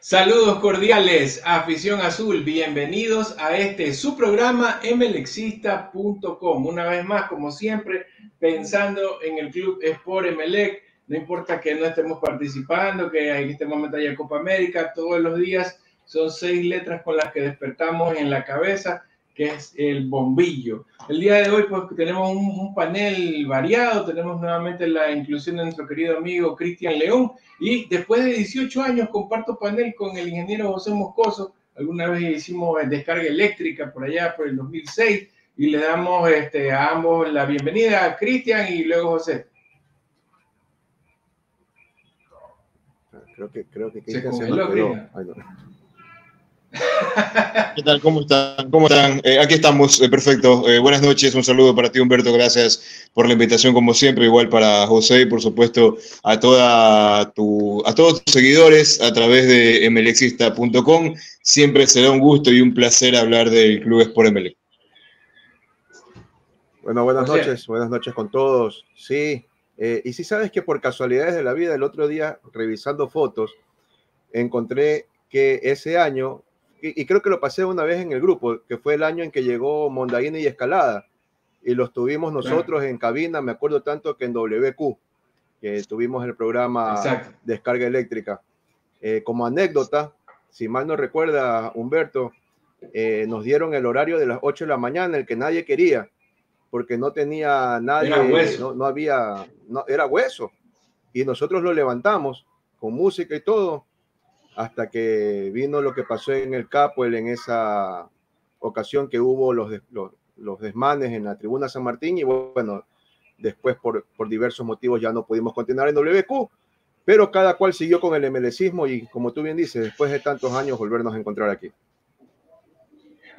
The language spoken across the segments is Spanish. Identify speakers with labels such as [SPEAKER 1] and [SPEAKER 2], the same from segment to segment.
[SPEAKER 1] Saludos cordiales, afición azul, bienvenidos a su programa mlexista.com. Una vez más, como siempre, pensando en el Club Sport Emelec, no importa que no estemos participando, que en este momento haya Copa América, todos los días son 6 letras con las que despertamos en la cabeza, que es el bombillo. El día de hoy pues tenemos un panel variado, tenemos nuevamente la inclusión de nuestro querido amigo Cristian León, y después de 18 años comparto panel con el ingeniero José Moscoso. Alguna vez hicimos descarga eléctrica por allá por el 2006 y le damos a ambos la bienvenida, a Cristian y luego José.
[SPEAKER 2] Creo que
[SPEAKER 1] se congeló, Cristian.
[SPEAKER 3] ¿Qué tal? ¿Cómo están? ¿Cómo están? Aquí estamos, perfecto. Buenas noches, un saludo para ti, Humberto. Gracias por la invitación, como siempre. Igual para José y, por supuesto, a todos tus seguidores a través de mlexista.com. Siempre será un gusto y un placer hablar del Club Sport Emelec.
[SPEAKER 2] Bueno, buenas noches con todos. Sí, y si sabes que por casualidades de la vida, el otro día, revisando fotos, encontré que ese año, y creo que lo pasé una vez en el grupo, que fue el año en que llegó Mondaini y Escalada, y los tuvimos nosotros en cabina. Me acuerdo tanto que en WQ, que tuvimos el programa Descarga Eléctrica. Como anécdota, si mal no recuerda Humberto, nos dieron el horario de las 8 de la mañana, el que nadie quería, porque no tenía nadie, no había, era hueso, y nosotros lo levantamos con música y todo, hasta que vino lo que pasó en el Capoel en esa ocasión, que hubo los desmanes en la tribuna San Martín, y bueno, después por diversos motivos ya no pudimos continuar en WQ, pero cada cual siguió con el emelecismo y, como tú bien dices, después de tantos años volvernos a encontrar aquí.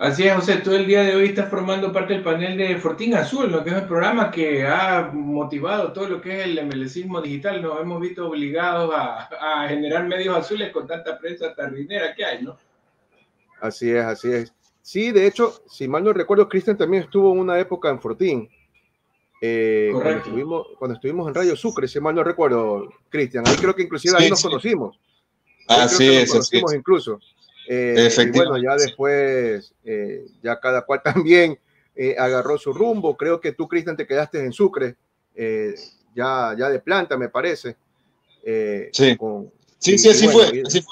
[SPEAKER 1] Así es, José, tú el día de hoy estás formando parte del panel de Fortín Azul, ¿no? Que es el programa que ha motivado todo lo que es el MLCismo digital. Nos hemos visto obligados a generar medios azules con tanta prensa tardinera que hay, ¿no?
[SPEAKER 2] Así es, así es. Sí, de hecho, si mal no recuerdo, Cristian también estuvo una época en Fortín. Cuando estuvimos en Radio Sucre, si mal no recuerdo, Cristian. Ahí creo que inclusive ahí nos conocimos.
[SPEAKER 3] Así es.
[SPEAKER 2] Incluso. Y bueno, ya después, ya cada cual también agarró su rumbo. Creo que tú, Cristian, te quedaste en Sucre, ya de planta, me parece.
[SPEAKER 3] Así fue.
[SPEAKER 2] Sí,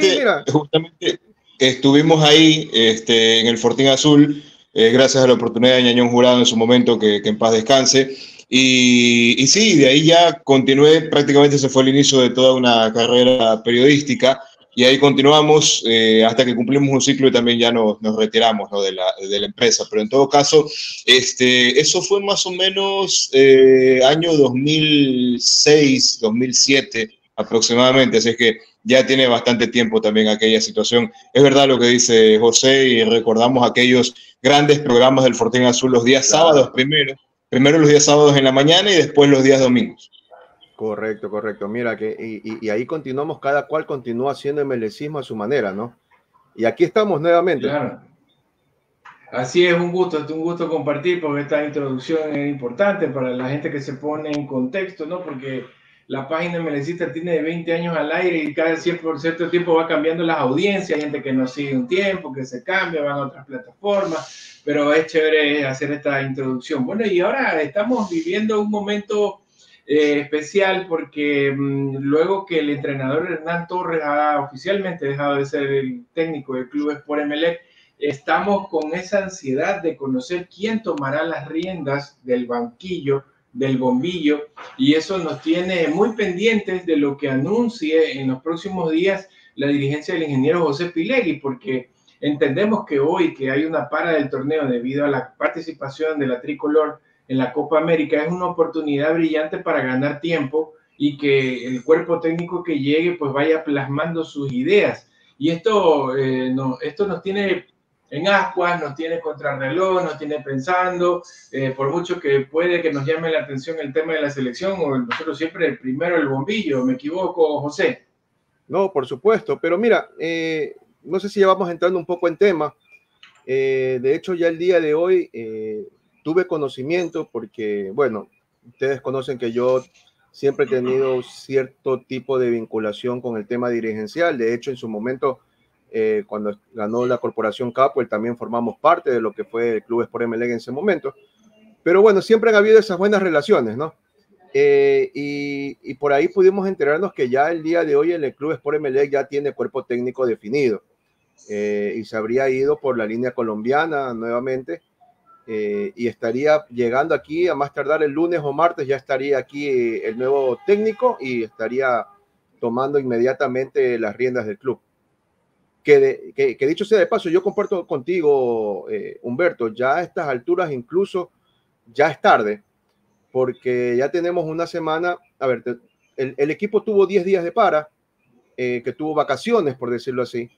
[SPEAKER 2] mira.
[SPEAKER 3] Justamente estuvimos ahí en el Fortín Azul, gracias a la oportunidad de Ñañón Jurado en su momento, que en paz descanse. Y sí, de ahí ya continué, prácticamente ese fue el inicio de toda una carrera periodística. Y ahí continuamos hasta que cumplimos un ciclo y también ya nos retiramos, ¿no? de la empresa. Pero en todo caso, eso fue más o menos año 2006, 2007 aproximadamente. Así es que ya tiene bastante tiempo también aquella situación. Es verdad lo que dice José, y recordamos aquellos grandes programas del Fortín Azul los días sábados primero los días sábados en la mañana y después los días domingos.
[SPEAKER 2] Correcto. Mira, y ahí continuamos, cada cual continúa haciendo emelecismo a su manera, ¿no? Y aquí estamos nuevamente.
[SPEAKER 1] Claro. Así es, un gusto compartir, porque esta introducción es importante para la gente que se pone en contexto, ¿no? Porque la página Melecista tiene de 20 años al aire y cada cierto tiempo va cambiando las audiencias, hay gente que nos sigue un tiempo, que se cambia, van a otras plataformas, pero es chévere hacer esta introducción. Bueno, y ahora estamos viviendo un momento especial porque luego que el entrenador Hernán Torres ha oficialmente dejado de ser el técnico del Club Sport Emelec, estamos con esa ansiedad de conocer quién tomará las riendas del banquillo, del bombillo, y eso nos tiene muy pendientes de lo que anuncie en los próximos días la dirigencia del ingeniero José Pilegui, porque entendemos que hoy que hay una para del torneo debido a la participación de la tricolor en la Copa América, es una oportunidad brillante para ganar tiempo y que el cuerpo técnico que llegue pues vaya plasmando sus ideas. Y esto nos tiene en ascuas, nos tiene contrarreloj, nos tiene pensando, por mucho que puede que nos llame la atención el tema de la selección, o nosotros siempre primero el bombillo. ¿Me equivoco, José?
[SPEAKER 2] No, por supuesto, pero mira, no sé si ya vamos entrando un poco en tema. De hecho, ya el día de hoy tuve conocimiento porque, bueno, ustedes conocen que yo siempre he tenido cierto tipo de vinculación con el tema dirigencial. De hecho, en su momento, cuando ganó la Corporación Capwell, también formamos parte de lo que fue el Club Sport Emelec en ese momento. Pero bueno, siempre han habido esas buenas relaciones, ¿no? Y por ahí pudimos enterarnos que ya el día de hoy el Club Sport Emelec ya tiene cuerpo técnico definido, y se habría ido por la línea colombiana nuevamente, y estaría llegando aquí a más tardar el lunes o martes. Ya estaría aquí el nuevo técnico y estaría tomando inmediatamente las riendas del club. Que dicho sea de paso, yo comparto contigo, Humberto, ya a estas alturas incluso ya es tarde, porque ya tenemos una semana. A ver, el equipo tuvo 10 días de para, que tuvo vacaciones, por decirlo así,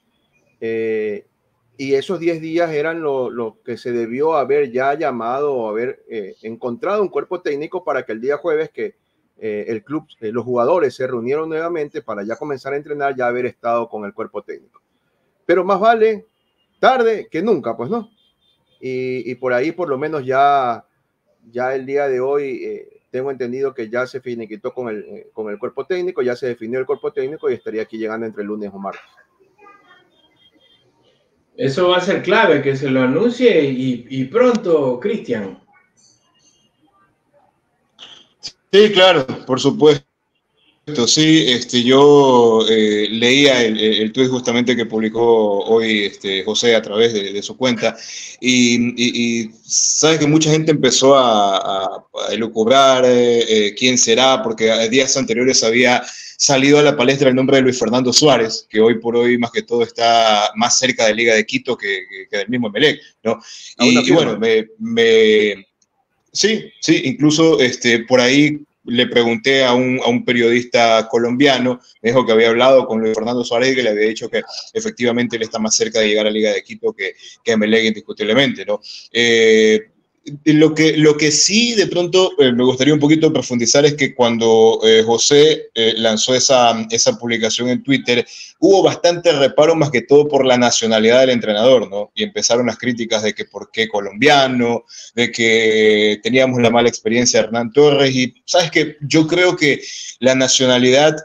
[SPEAKER 2] y esos 10 días eran lo que se debió haber ya llamado o haber encontrado un cuerpo técnico para que el día jueves que el club, los jugadores se reunieron nuevamente para ya comenzar a entrenar, ya haber estado con el cuerpo técnico. Pero más vale tarde que nunca, pues, ¿no? Y por ahí por lo menos ya el día de hoy tengo entendido que ya se finiquitó con el cuerpo técnico, ya se definió el cuerpo técnico y estaría aquí llegando entre lunes o martes.
[SPEAKER 1] Eso va a ser clave, que se lo anuncie y pronto, Cristian.
[SPEAKER 3] Sí, claro, por supuesto. Sí, yo leía el tuit justamente que publicó hoy José a través de su cuenta, y sabes que mucha gente empezó a elucubrar quién será, porque a días anteriores había salido a la palestra el nombre de Luis Fernando Suárez, que hoy por hoy más que todo está más cerca de Liga de Quito que del mismo Emelec, ¿no? Y bueno, sí, incluso por ahí le pregunté a un periodista colombiano, me dijo que había hablado con Luis Fernando Suárez y que le había dicho que efectivamente él está más cerca de llegar a Liga de Quito que Emelec indiscutiblemente, ¿no? Lo que sí de pronto me gustaría un poquito profundizar es que cuando José lanzó esa publicación en Twitter, hubo bastante reparo más que todo por la nacionalidad del entrenador, ¿no? Y empezaron las críticas de que por qué colombiano, de que teníamos la mala experiencia de Hernán Torres, y sabes que yo creo que la nacionalidad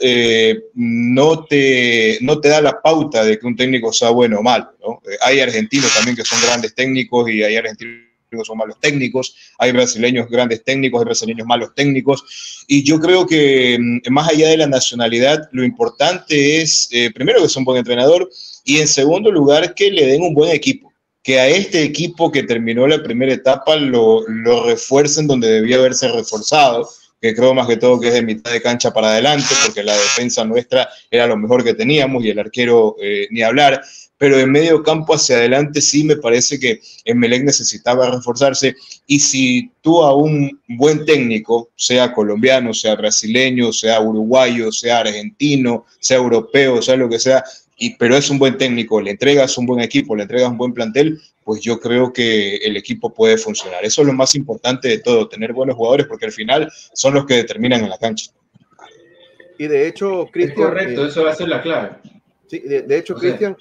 [SPEAKER 3] no te da la pauta de que un técnico sea bueno o malo, ¿no? Hay argentinos también que son grandes técnicos y hay argentinos son malos técnicos, hay brasileños grandes técnicos, hay brasileños malos técnicos, y yo creo que más allá de la nacionalidad, lo importante es, primero, que sea un buen entrenador, y en segundo lugar, que le den un buen equipo, que a este equipo que terminó la primera etapa lo refuercen donde debía haberse reforzado, que creo más que todo que es de mitad de cancha para adelante, porque la defensa nuestra era lo mejor que teníamos, y el arquero ni hablar. Pero de medio campo hacia adelante sí me parece que Emelec necesitaba reforzarse, y si tú a un buen técnico, sea colombiano, sea brasileño, sea uruguayo, sea argentino, sea europeo, sea lo que sea, pero es un buen técnico, le entregas un buen equipo, le entregas un buen plantel, pues yo creo que el equipo puede funcionar. Eso es lo más importante de todo, tener buenos jugadores, porque al final son los que determinan en la cancha.
[SPEAKER 2] Y de hecho, Cristian...
[SPEAKER 1] Correcto, eso va a ser la clave.
[SPEAKER 2] Sí, de hecho, Cristian,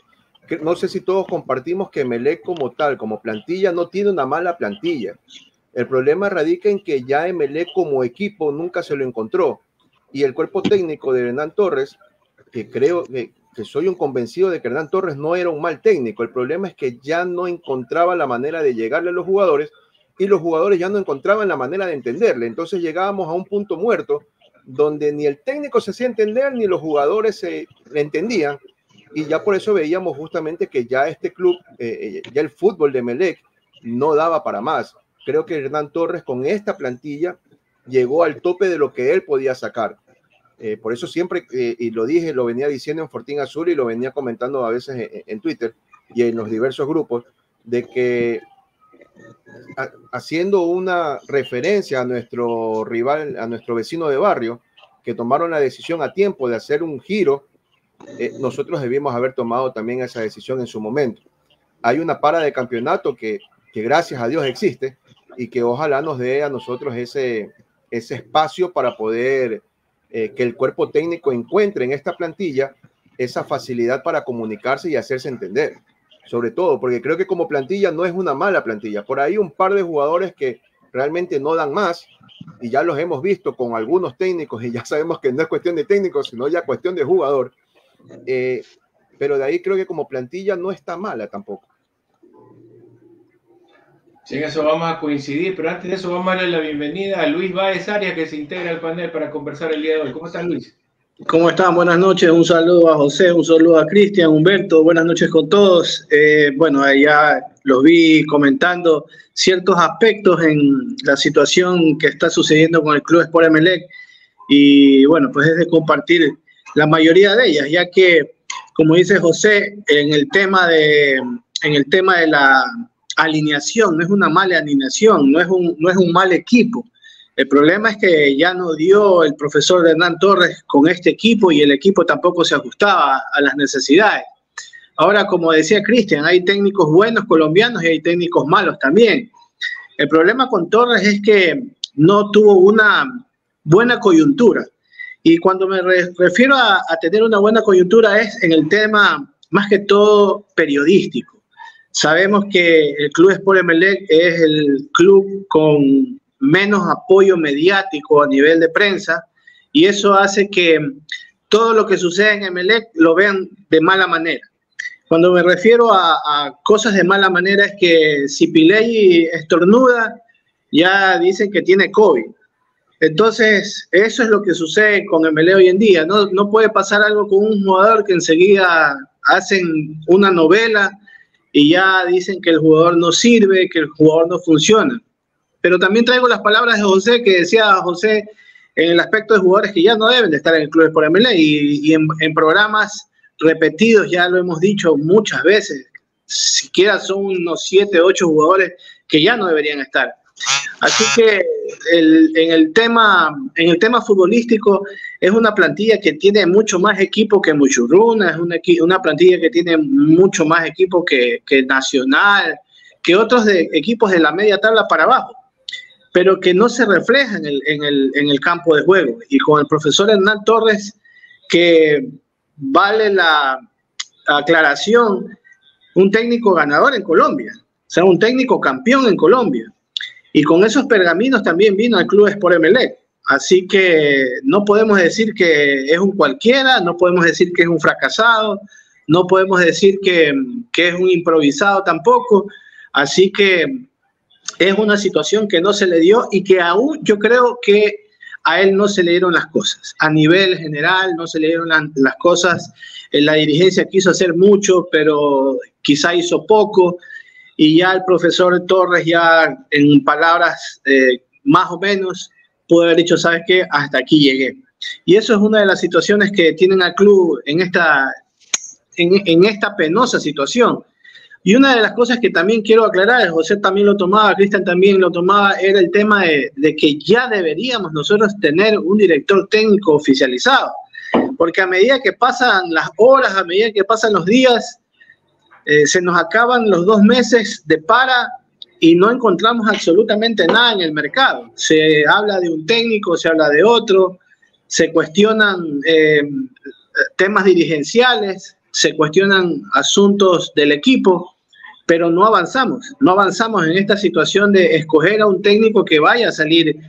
[SPEAKER 2] no sé si todos compartimos que Emelec como tal, como plantilla, no tiene una mala plantilla. El problema radica en que ya Emelec como equipo nunca se lo encontró. Y el cuerpo técnico de Hernán Torres, que creo que soy un convencido de que Hernán Torres no era un mal técnico. El problema es que ya no encontraba la manera de llegarle a los jugadores, y los jugadores ya no encontraban la manera de entenderle. Entonces llegábamos a un punto muerto donde ni el técnico se hacía entender, ni los jugadores se entendían. Y ya por eso veíamos justamente que ya este club, ya el fútbol de Emelec no daba para más. Creo que Hernán Torres con esta plantilla llegó al tope de lo que él podía sacar. Por eso siempre, y lo dije, lo venía diciendo en Fortín Azul y lo venía comentando a veces en Twitter y en los diversos grupos, de que haciendo una referencia a nuestro rival, a nuestro vecino de barrio, que tomaron la decisión a tiempo de hacer un giro, nosotros debimos haber tomado también esa decisión en su momento. Hay una para de campeonato que gracias a Dios existe, y que ojalá nos dé a nosotros ese espacio para poder que el cuerpo técnico encuentre en esta plantilla esa facilidad para comunicarse y hacerse entender, sobre todo porque creo que como plantilla no es una mala plantilla. Por ahí un par de jugadores que realmente no dan más, y ya los hemos visto con algunos técnicos, y ya sabemos que no es cuestión de técnicos, sino ya cuestión de jugador, pero de ahí creo que como plantilla no está mala tampoco.
[SPEAKER 1] Sí, en eso vamos a coincidir, pero antes de eso vamos a darle la bienvenida a Luis Báez Arias, que se integra al panel para conversar el día de hoy. ¿Cómo estás, Luis?
[SPEAKER 4] ¿Cómo están? Buenas noches, un saludo a José, un saludo a Cristian, Humberto, buenas noches con todos. Bueno, ya los vi comentando ciertos aspectos en la situación que está sucediendo con el Club Sport Emelec, y bueno, pues es de compartir la mayoría de ellas, ya que, como dice José, en el tema de la alineación, no es una mala alineación, no es un mal equipo. El problema es que ya no dio el profesor Hernán Torres con este equipo, y el equipo tampoco se ajustaba a las necesidades. Ahora, como decía Cristian, hay técnicos buenos colombianos y hay técnicos malos también. El problema con Torres es que no tuvo una buena coyuntura. Y cuando me refiero a tener una buena coyuntura es en el tema más que todo periodístico. Sabemos que el Club Sport Emelec es el club con menos apoyo mediático a nivel de prensa, y eso hace que todo lo que sucede en Emelec lo vean de mala manera. Cuando me refiero a cosas de mala manera es que si Piley estornuda, ya dicen que tiene COVID. Entonces, eso es lo que sucede con Emelec hoy en día. No puede pasar algo con un jugador que enseguida hacen una novela y ya dicen que el jugador no sirve, que el jugador no funciona. Pero también traigo las palabras de José, que decía José en el aspecto de jugadores que ya no deben de estar en el Club Sport Emelec, y en programas repetidos ya lo hemos dicho muchas veces, siquiera son unos 7, 8 jugadores que ya no deberían estar. Así que en el tema futbolístico es una plantilla que tiene mucho más equipo que Muchurruna, es una plantilla que tiene mucho más equipo que Nacional, que otros equipos de la media tabla para abajo, pero que no se refleja en el campo de juego. Y con el profesor Hernán Torres, que vale la aclaración, un técnico ganador en Colombia, o sea, un técnico campeón en Colombia. Y con esos pergaminos también vino al Club Sport Emelec. Así que no podemos decir que es un cualquiera, no podemos decir que es un fracasado, no podemos decir que es un improvisado tampoco. Así que es una situación que no se le dio, y que aún yo creo que a él no se le dieron las cosas. A nivel general no se le dieron las cosas. La dirigencia quiso hacer mucho, pero quizá hizo poco. Y ya el profesor Torres, ya en palabras más o menos, pudo haber dicho, ¿sabes qué? Hasta aquí llegué. Y eso es una de las situaciones que tienen al club en esta penosa situación. Y una de las cosas que también quiero aclarar, José también lo tomaba, Cristian también lo tomaba, era el tema de que ya deberíamos nosotros tener un director técnico oficializado. Porque a medida que pasan las horas, a medida que pasan los días, se nos acaban los 2 meses de para y no encontramos absolutamente nada en el mercado. Se habla de un técnico, se habla de otro, se cuestionan temas dirigenciales, se cuestionan asuntos del equipo, pero no avanzamos en esta situación de escoger a un técnico que vaya a salir,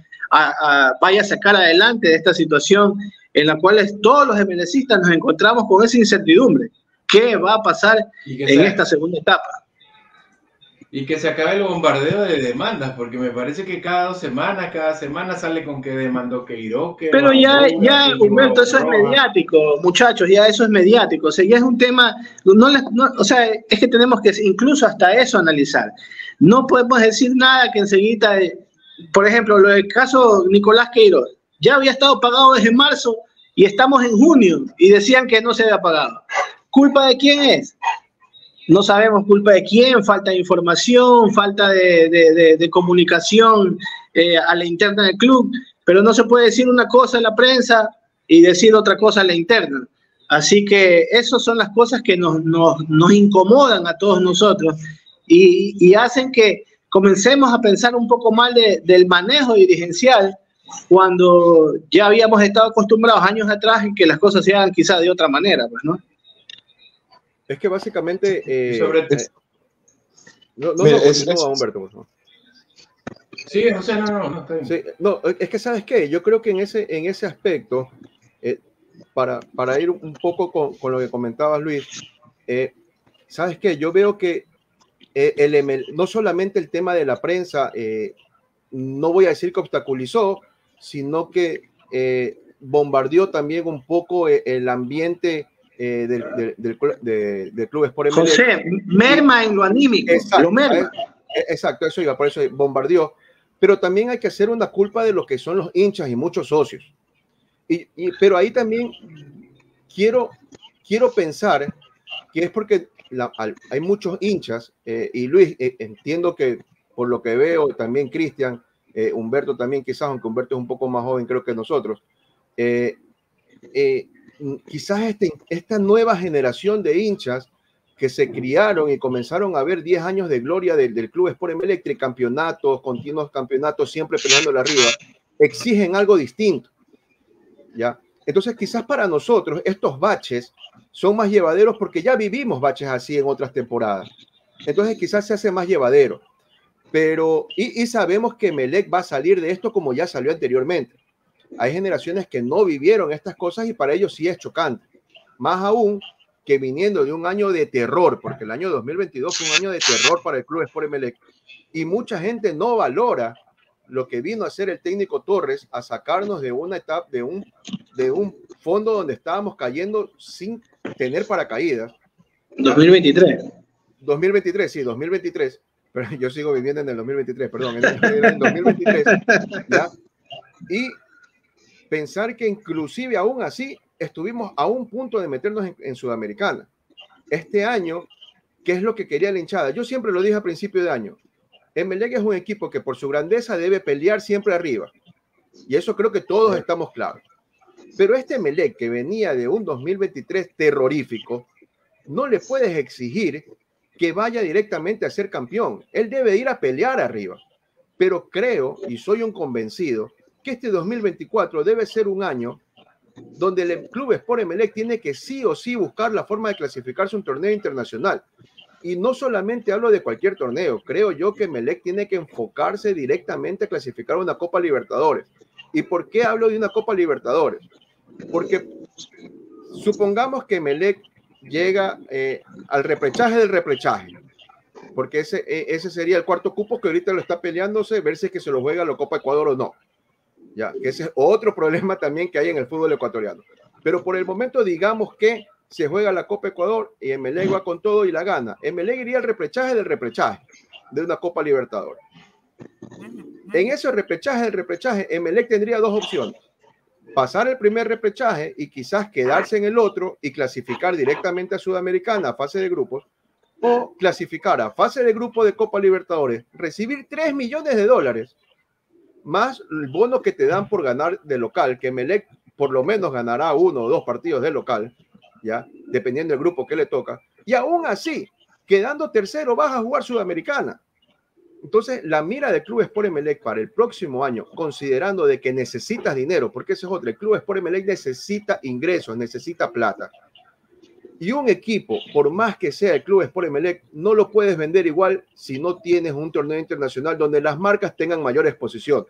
[SPEAKER 4] vaya a sacar adelante de esta situación en la cual todos los emelecistas nos encontramos con esa incertidumbre. ¿Qué va a pasar en esta segunda etapa?
[SPEAKER 1] Y que se acabe el bombardeo de demandas, porque me parece que cada semana sale con que demandó Queiroz.
[SPEAKER 4] Pero ya Humberto, eso es mediático, muchachos, ya eso es mediático. O sea, ya es un tema, o sea, es que tenemos que incluso hasta eso analizar. No podemos decir nada que enseguida, por ejemplo, lo del caso Nicolás Queiroz, ya había estado pagado desde marzo y estamos en junio y decían que no se había pagado. ¿Culpa de quién es? No sabemos culpa de quién, falta de información, falta de comunicación a la interna del club, pero no se puede decir una cosa en la prensa y decir otra cosa en la interna. Así que esas son las cosas que nos incomodan a todos nosotros y hacen que comencemos a pensar un poco mal del manejo dirigencial, cuando ya habíamos estado acostumbrados años atrás en que las cosas se hagan quizás de otra manera, pues, ¿no?
[SPEAKER 2] Es que básicamente...
[SPEAKER 3] Mira,
[SPEAKER 2] Humberto, por favor.
[SPEAKER 1] Sí, José, no, está bien.
[SPEAKER 2] Sí, no, es que ¿sabes qué? Yo creo que en ese aspecto, para ir un poco con lo que comentabas, Luis, ¿sabes qué? Yo veo que no solamente el tema de la prensa, no voy a decir que obstaculizó, sino que bombardeó también un poco el ambiente del Club Sport Emelec.
[SPEAKER 4] José, merma en lo anímico.
[SPEAKER 2] Exacto,
[SPEAKER 4] lo merma.
[SPEAKER 2] Exacto, eso iba, por eso bombardeó. Pero también hay que hacer una culpa de lo que son los hinchas y muchos socios. Pero ahí también quiero pensar que es porque hay muchos hinchas, y Luis, entiendo que por lo que veo, también Cristian, Humberto también quizás, aunque Humberto es un poco más joven creo que nosotros, quizás esta nueva generación de hinchas que se criaron y comenzaron a ver 10 años de gloria del Club Sport Emelec, campeonatos, continuos campeonatos, siempre peleándole arriba, exigen algo distinto, ¿ya? Entonces quizás para nosotros estos baches son más llevaderos porque ya vivimos baches así en otras temporadas. Entonces quizás se hace más llevadero. Pero, y sabemos que Emelec va a salir de esto como ya salió anteriormente. Hay generaciones que no vivieron estas cosas y para ellos sí es chocante. Más aún que viniendo de un año de terror, porque el año 2022 fue un año de terror para el Club Sport Emelec. Y mucha gente no valora lo que vino a hacer el técnico Torres, a sacarnos de una etapa, de un fondo donde estábamos cayendo sin tener paracaídas.
[SPEAKER 4] 2023.
[SPEAKER 2] 2023, sí, 2023. Pero yo sigo viviendo en el 2023, perdón, en el 2023, ¿ya? Y pensar que inclusive aún así estuvimos a un punto de meternos en Sudamericana. Este año, ¿qué es lo que quería la hinchada? Yo siempre lo dije a principio de año. Emelec es un equipo que por su grandeza debe pelear siempre arriba. Y eso creo que todos estamos claros. Pero este Emelec que venía de un 2023 terrorífico, no le puedes exigir que vaya directamente a ser campeón. Él debe ir a pelear arriba. Pero creo, y soy un convencido, que este 2024 debe ser un año donde el Club Sport Emelec tiene que sí o sí buscar la forma de clasificarse a un torneo internacional. Y no solamente hablo de cualquier torneo, creo yo que Emelec tiene que enfocarse directamente a clasificar una Copa Libertadores. ¿Y por qué hablo de una Copa Libertadores? Porque supongamos que Emelec llega al repechaje del repechaje, porque ese sería el cuarto cupo que ahorita lo está peleándose, ver si es que se lo juega la Copa Ecuador o no. Ya, que ese es otro problema también que hay en el fútbol ecuatoriano. Pero por el momento digamos que se juega la Copa Ecuador y Emelec va con todo y la gana. Emelec iría al repechaje del repechaje de una Copa Libertadores. En ese repechaje del repechaje, Emelec tendría dos opciones: pasar el primer repechaje y quizás quedarse en el otro y clasificar directamente a Sudamericana a fase de grupos, o clasificar a fase de grupo de Copa Libertadores, recibir $3 millones más el bono que te dan por ganar de local, que Emelec por lo menos ganará 1 o 2 partidos de local, ya, dependiendo del grupo que le toca, y aún así, quedando tercero, vas a jugar Sudamericana. Entonces, la mira del Club Sport Emelec para el próximo año, considerando de que necesitas dinero, porque ese es otro, el Club Sport Emelec necesita ingresos, necesita plata. Y un equipo, por más que sea el Club Sport Emelec, no lo puedes vender igual si no tienes un torneo internacional donde las marcas tengan mayor exposición.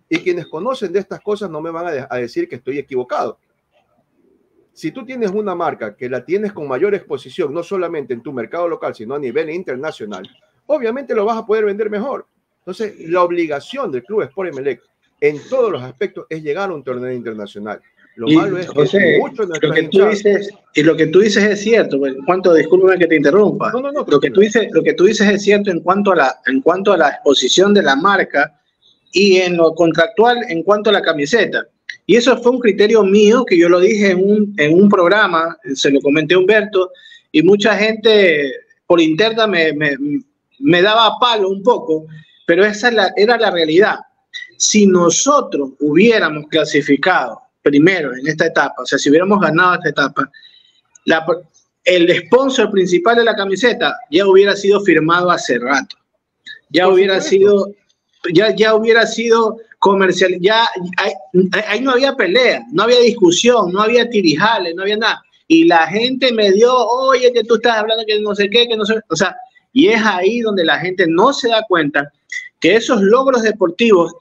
[SPEAKER 2] Y quienes conocen de estas cosas no me van a decir que estoy equivocado. Si tú tienes una marca que la tienes con mayor exposición, no solamente en tu mercado local, sino a nivel internacional, obviamente lo vas a poder vender mejor. Entonces, la obligación del Club Sport Emelec en todos los aspectos es llegar a un torneo internacional. Lo malo es que
[SPEAKER 4] José, lo que tú dices es cierto. En cuanto, discúlpame que te interrumpa.
[SPEAKER 2] No,
[SPEAKER 4] lo que tú dices es cierto en cuanto a la exposición de la marca y en lo contractual en cuanto a la camiseta. Y eso fue un criterio mío que yo lo dije en un programa, se lo comenté a Humberto, y mucha gente por interna me daba palo un poco, pero esa era la realidad. Si nosotros hubiéramos clasificado primero en esta etapa, o sea, si hubiéramos ganado esta etapa, el sponsor principal de la camiseta ya hubiera sido firmado hace rato. Ya hubiera sido comercial, ahí no había pelea, no había discusión, no había tirijales, no había nada. Y la gente me dio, oye, que tú estás hablando que no sé qué, que no sé, o sea, y es ahí donde la gente no se da cuenta que esos logros deportivos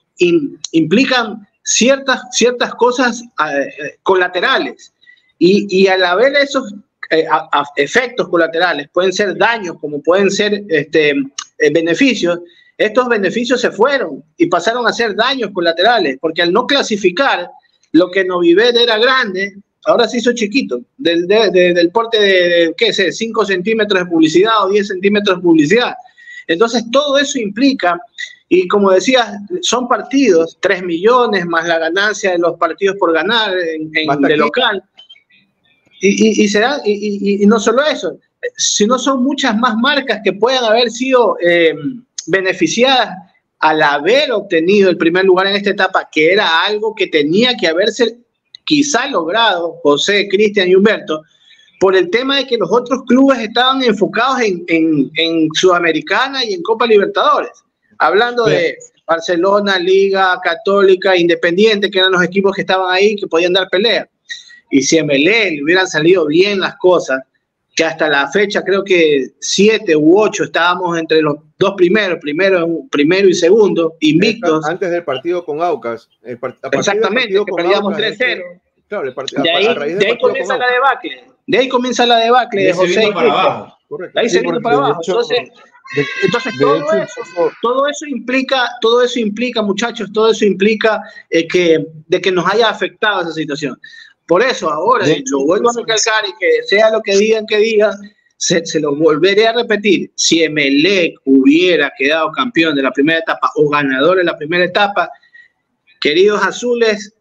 [SPEAKER 4] implican ciertas cosas colaterales, y al haber esos efectos colaterales, pueden ser daños como pueden ser beneficios. Estos beneficios se fueron y pasaron a ser daños colaterales, porque al no clasificar, lo que Novivet era grande, ahora se hizo chiquito, del porte de qué sé, 5 centímetros de publicidad o 10 centímetros de publicidad. Entonces todo eso implica, y como decías, son partidos, 3 millones más la ganancia de los partidos por ganar de local. Y no solo eso, sino son muchas más marcas que puedan haber sido beneficiadas al haber obtenido el primer lugar en esta etapa, que era algo que tenía que haberse quizá logrado, José, Cristian y Humberto, por el tema de que los otros clubes estaban enfocados en Sudamericana y en Copa Libertadores. Hablando de Barcelona, Liga, Católica, Independiente, que eran los equipos que estaban ahí, que podían dar pelea. Y si a Emelec le hubieran salido bien las cosas, que hasta la fecha creo que 7 u 8 estábamos entre los dos primeros y segundo, invictos.
[SPEAKER 2] Antes del partido con Aucas.
[SPEAKER 4] Exactamente, que perdíamos 3-0.
[SPEAKER 2] Claro,
[SPEAKER 4] de ahí comienza la debacle. De ahí comienza la debacle de José y Cristian. De ahí se vino para abajo. Entonces todo eso implica, muchachos, todo eso implica de que nos haya afectado esa situación. Por eso ahora, lo vuelvo a recalcar, y que sea lo que digan, se lo volveré a repetir. Si Emelec hubiera quedado campeón de la primera etapa o ganador de la primera etapa, queridos azules,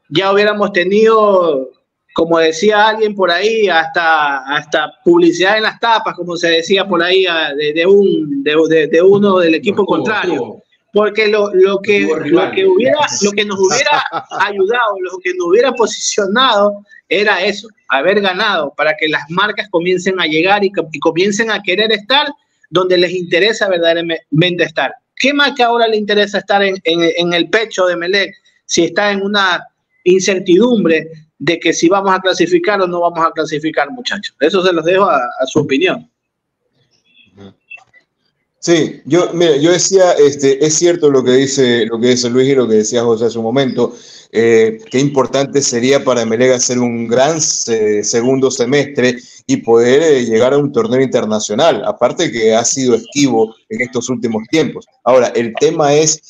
[SPEAKER 4] ya hubiéramos tenido, como decía alguien por ahí, hasta publicidad en las tapas, como se decía por ahí, de uno del equipo contrario. Porque lo que nos hubiera ayudado, lo que nos hubiera posicionado era eso, haber ganado, para que las marcas comiencen a llegar y comiencen a querer estar donde les interesa verdaderamente estar. ¿Qué marca ahora le interesa estar en el pecho de Emelec si está en una incertidumbre de que si vamos a clasificar o no vamos a clasificar, muchachos? Eso se los dejo a su opinión.
[SPEAKER 3] Sí, yo decía, es cierto lo que dice Luis y lo que decía José hace un momento, qué importante sería para Emelec hacer un gran segundo semestre y poder llegar a un torneo internacional, aparte que ha sido esquivo en estos últimos tiempos. Ahora, el tema es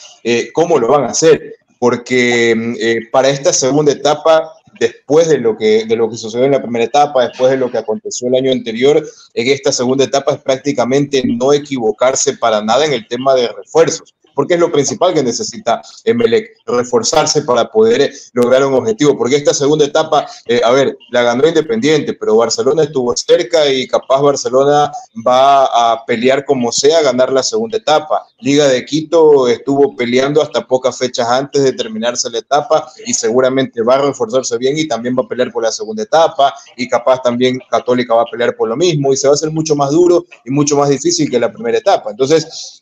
[SPEAKER 3] cómo lo van a hacer, porque para esta segunda etapa, después de lo que sucedió en la primera etapa, después de lo que aconteció el año anterior, en esta segunda etapa es prácticamente no equivocarse para nada en el tema de refuerzos, porque es lo principal que necesita Emelec, reforzarse para poder lograr un objetivo, porque esta segunda etapa, la ganó Independiente, pero Barcelona estuvo cerca y capaz Barcelona va a pelear como sea a ganar la segunda etapa. Liga de Quito estuvo peleando hasta pocas fechas antes de terminarse la etapa y seguramente va a reforzarse bien y también va a pelear por la segunda etapa, y capaz también Católica va a pelear por lo mismo y se va a hacer mucho más duro y mucho más difícil que la primera etapa. Entonces,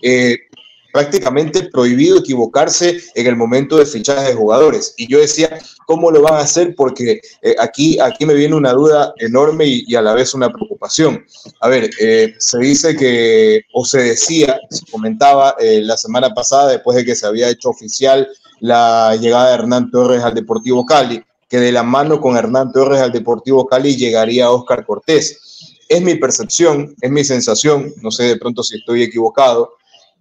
[SPEAKER 3] prácticamente prohibido equivocarse en el momento de fichaje de jugadores. Y yo decía, ¿cómo lo van a hacer? Porque aquí me viene una duda enorme y a la vez una preocupación. A ver, se dice que, o se decía, se comentaba la semana pasada, después de que se había hecho oficial la llegada de Hernán Torres al Deportivo Cali, que de la mano con Hernán Torres al Deportivo Cali llegaría Óscar Cortés. Es mi percepción, es mi sensación, no sé de pronto si estoy equivocado,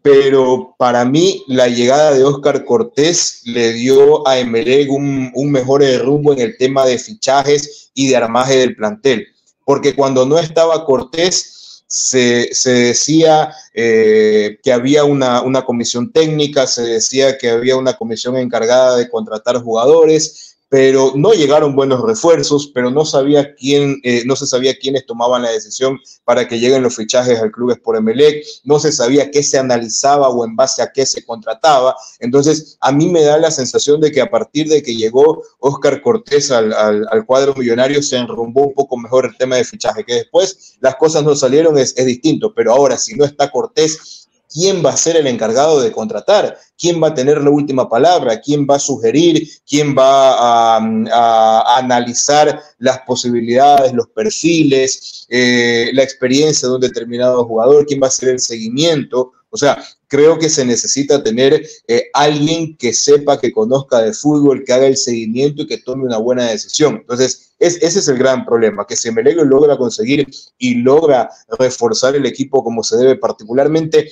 [SPEAKER 3] pero para mí la llegada de Óscar Cortés le dio a Emelec un mejor rumbo en el tema de fichajes y de armaje del plantel, porque cuando no estaba Cortés se decía que había una comisión técnica, se decía que había una comisión encargada de contratar jugadores, pero no llegaron buenos refuerzos, pero no se sabía quiénes tomaban la decisión para que lleguen los fichajes al Club Sport Emelec, no se sabía qué se analizaba o en base a qué se contrataba. Entonces, a mí me da la sensación de que a partir de que llegó Óscar Cortés al cuadro millonario, se enrumbó un poco mejor el tema de fichaje, que después las cosas no salieron, es distinto, pero ahora si no está Cortés, ¿quién va a ser el encargado de contratar? ¿Quién va a tener la última palabra? ¿Quién va a sugerir? ¿Quién va a analizar las posibilidades, los perfiles, la experiencia de un determinado jugador? ¿Quién va a hacer el seguimiento? O sea, creo que se necesita tener alguien que sepa, que conozca de fútbol, que haga el seguimiento y que tome una buena decisión. Entonces, ese es el gran problema, que si Emelec lo logra conseguir y logra reforzar el equipo como se debe, particularmente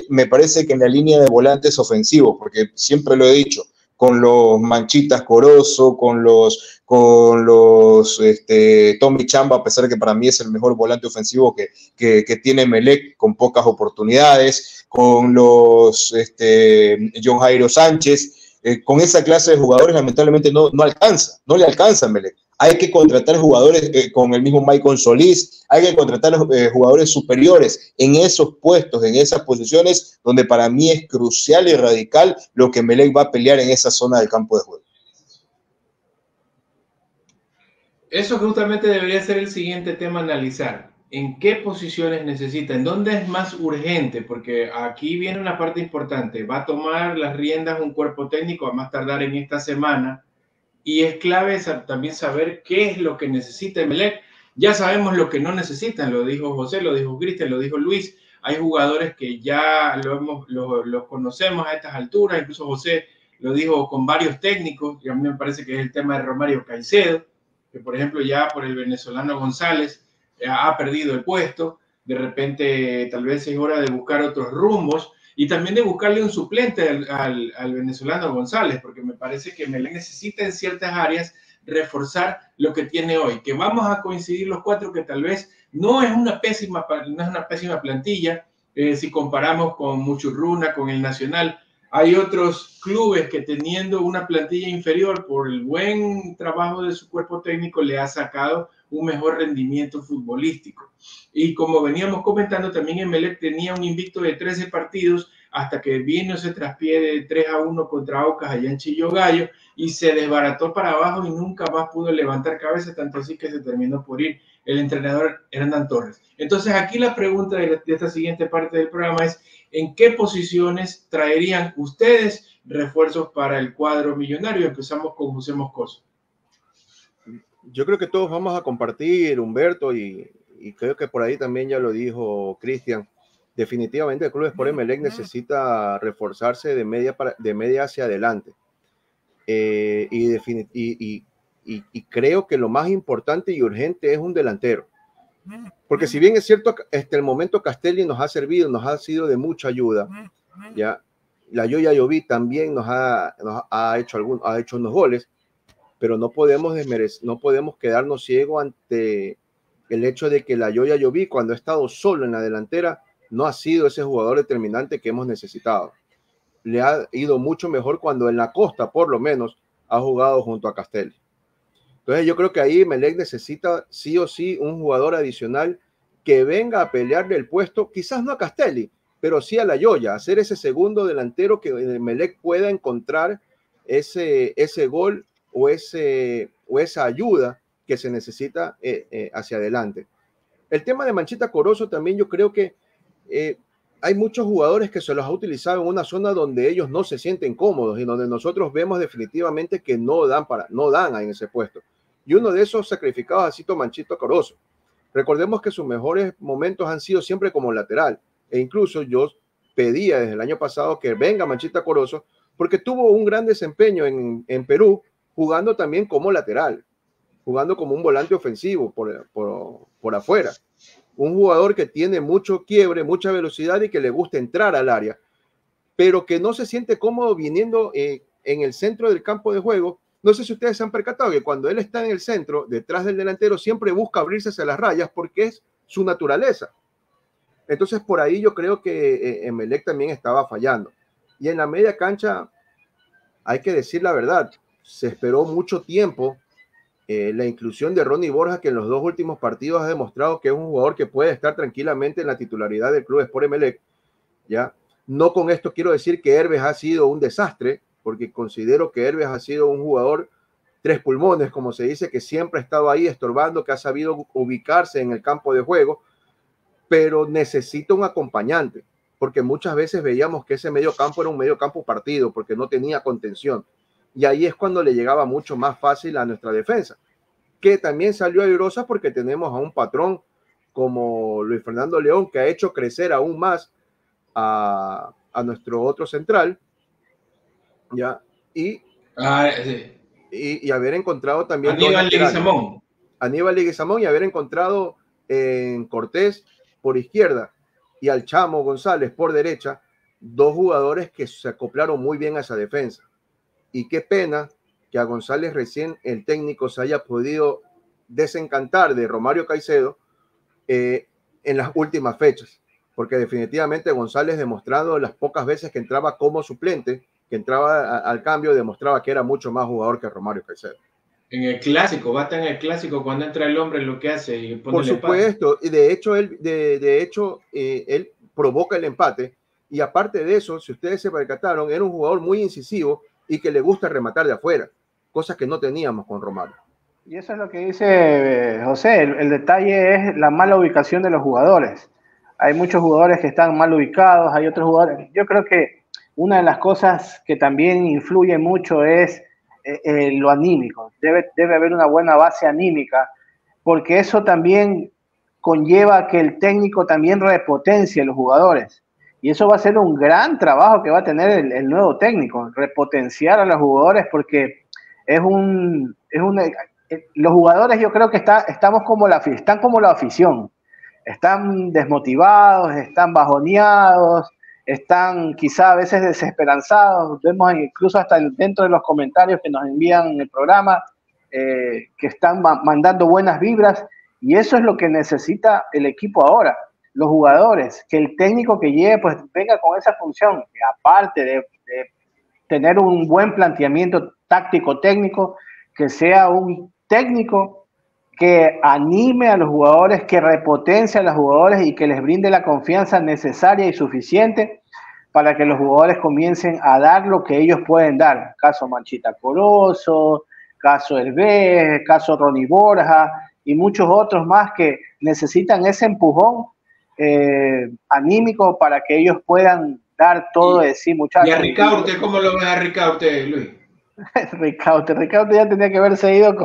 [SPEAKER 3] me parece que en la línea de volantes ofensivos, porque siempre lo he dicho, con los Manchitas Corozo, con los Tommy Chamba, a pesar de que para mí es el mejor volante ofensivo que tiene Emelec, con pocas oportunidades, con los John Jairo Sánchez, con esa clase de jugadores lamentablemente no le alcanza a Emelec. Hay que contratar jugadores con el mismo Michael Solís, hay que contratar jugadores superiores en esos puestos, en esas posiciones, donde para mí es crucial y radical lo que Emelec va a pelear en esa zona del campo de juego.
[SPEAKER 1] Eso justamente debería ser el siguiente tema a analizar. ¿En qué posiciones necesita? ¿En dónde es más urgente? Porque aquí viene una parte importante. Va a tomar las riendas un cuerpo técnico a más tardar en esta semana. Y es clave también saber qué es lo que necesita Emelec. Ya sabemos lo que no necesitan, lo dijo José, lo dijo Cristian, lo dijo Luis. Hay jugadores que ya los conocemos a estas alturas, incluso José lo dijo con varios técnicos, y a mí me parece que es el tema de Romario Caicedo, que por ejemplo ya por el venezolano González ha perdido el puesto. De repente tal vez es hora de buscar otros rumbos, y también de buscarle un suplente al venezolano González, porque me parece que Emelec necesita en ciertas áreas reforzar lo que tiene hoy, que vamos a coincidir los cuatro que tal vez no es una pésima plantilla, si comparamos con Muchurruna, con el Nacional. Hay otros clubes que teniendo una plantilla inferior por el buen trabajo de su cuerpo técnico le ha sacado un mejor rendimiento futbolístico. Y como veníamos comentando, también Emelec tenía un invicto de 13 partidos hasta que vino ese traspié de 3-1 contra Aucas allá en Chillogallo y se desbarató para abajo y nunca más pudo levantar cabeza, tanto así que se terminó por ir el entrenador Hernán Torres. Entonces aquí la pregunta de esta siguiente parte del programa es: ¿en qué posiciones traerían ustedes refuerzos para el cuadro millonario? Empezamos con José Moscoso.
[SPEAKER 2] Yo creo que todos vamos a compartir, Humberto, y creo que por ahí también ya lo dijo Cristian. Definitivamente el Club Sport Emelec necesita reforzarse de media hacia adelante. Y creo que lo más importante y urgente es un delantero. Porque si bien es cierto, el momento Castelli nos ha servido, nos ha sido de mucha ayuda, ya la Yoya Lloví también nos ha hecho unos goles, pero no podemos quedarnos ciegos ante el hecho de que la Yoya Lloví, cuando ha estado solo en la delantera, no ha sido ese jugador determinante que hemos necesitado. Le ha ido mucho mejor cuando en la costa, por lo menos, ha jugado junto a Castelli. Entonces yo creo que ahí Emelec necesita sí o sí un jugador adicional que venga a pelearle el puesto, quizás no a Castelli, pero sí a la Yoya, hacer ese segundo delantero que Emelec pueda encontrar ese gol o esa ayuda que se necesita hacia adelante. El tema de Manchita Corozo también, yo creo que hay muchos jugadores que se los ha utilizado en una zona donde ellos no se sienten cómodos y donde nosotros vemos definitivamente que no dan en ese puesto. Y uno de esos sacrificados ha sido Manchita Corozo. Recordemos que sus mejores momentos han sido siempre como lateral, e incluso yo pedía desde el año pasado que venga Manchita Corozo porque tuvo un gran desempeño en Perú, jugando también como lateral, jugando como un volante ofensivo por afuera. Un jugador que tiene mucho quiebre, mucha velocidad y que le gusta entrar al área, pero que no se siente cómodo viniendo en el centro del campo de juego. No sé si ustedes se han percatado que cuando él está en el centro, detrás del delantero, siempre busca abrirse hacia las rayas porque es su naturaleza. Entonces, por ahí yo creo que Emelec también estaba fallando. Y en la media cancha, hay que decir la verdad, se esperó mucho tiempo la inclusión de Ronnie Borja, que en los dos últimos partidos ha demostrado que es un jugador que puede estar tranquilamente en la titularidad del Club Sport Emelec. ¿Ya? No con esto quiero decir que Herbes ha sido un desastre, porque considero que Herbes ha sido un jugador tres pulmones, como se dice, que siempre ha estado ahí estorbando, que ha sabido ubicarse en el campo de juego, pero necesita un acompañante, porque muchas veces veíamos que ese medio campo era un medio campo partido, porque no tenía contención. Y ahí es cuando le llegaba mucho más fácil a nuestra defensa, que también salió airosa porque tenemos a un patrón como Luis Fernando León, que ha hecho crecer aún más a nuestro otro central, ¿ya?
[SPEAKER 1] Sí.
[SPEAKER 2] Y haber encontrado también
[SPEAKER 1] Aníbal
[SPEAKER 2] Leguizamón, y haber encontrado en Cortés por izquierda y al Chamo González por derecha, dos jugadores que se acoplaron muy bien a esa defensa. Y qué pena que a González recién el técnico se haya podido desencantar de Romario Caicedo en las últimas fechas, porque definitivamente González, demostrado las pocas veces que entraba como suplente, que entraba al cambio, demostraba que era mucho más jugador que Romario Caicedo.
[SPEAKER 1] En el clásico, basta en el clásico cuando entra el hombre lo que hace y pone
[SPEAKER 2] por supuesto, y de hecho él provoca el empate, y aparte de eso, si ustedes se percataron, era un jugador muy incisivo y que le gusta rematar de afuera, cosas que no teníamos con Romario.
[SPEAKER 4] Y eso es lo que dice José, el detalle es la mala ubicación de los jugadores. Hay muchos jugadores que están mal ubicados, hay otros jugadores. Yo creo que una de las cosas que también influye mucho es lo anímico. Debe haber una buena base anímica, porque eso también conlleva que el técnico también repotencie a los jugadores. Y eso va a ser un gran trabajo que va a tener el nuevo técnico, repotenciar a los jugadores, porque los jugadores, yo creo que están como la afición. Están desmotivados, están bajoneados, están quizá a veces desesperanzados. Vemos incluso hasta dentro de los comentarios que nos envían en el programa que están mandando buenas vibras, y eso es lo que necesita el equipo ahora, los jugadores, que el técnico que llegue pues venga con esa función, que aparte de tener un buen planteamiento táctico técnico, que sea un técnico que anime a los jugadores, que repotencie a los jugadores y que les brinde la confianza necesaria y suficiente para que los jugadores comiencen a dar lo que ellos pueden dar. Caso Manchita Corozo, caso Hervé, caso Ronnie Borja y muchos otros más que necesitan ese empujón anímico para que ellos puedan dar todo de sí, muchachos.
[SPEAKER 1] ¿Y a Ricaurte, cómo lo ves a Ricaurte, Luis?
[SPEAKER 4] Ricaurte ya tenía que haberse ido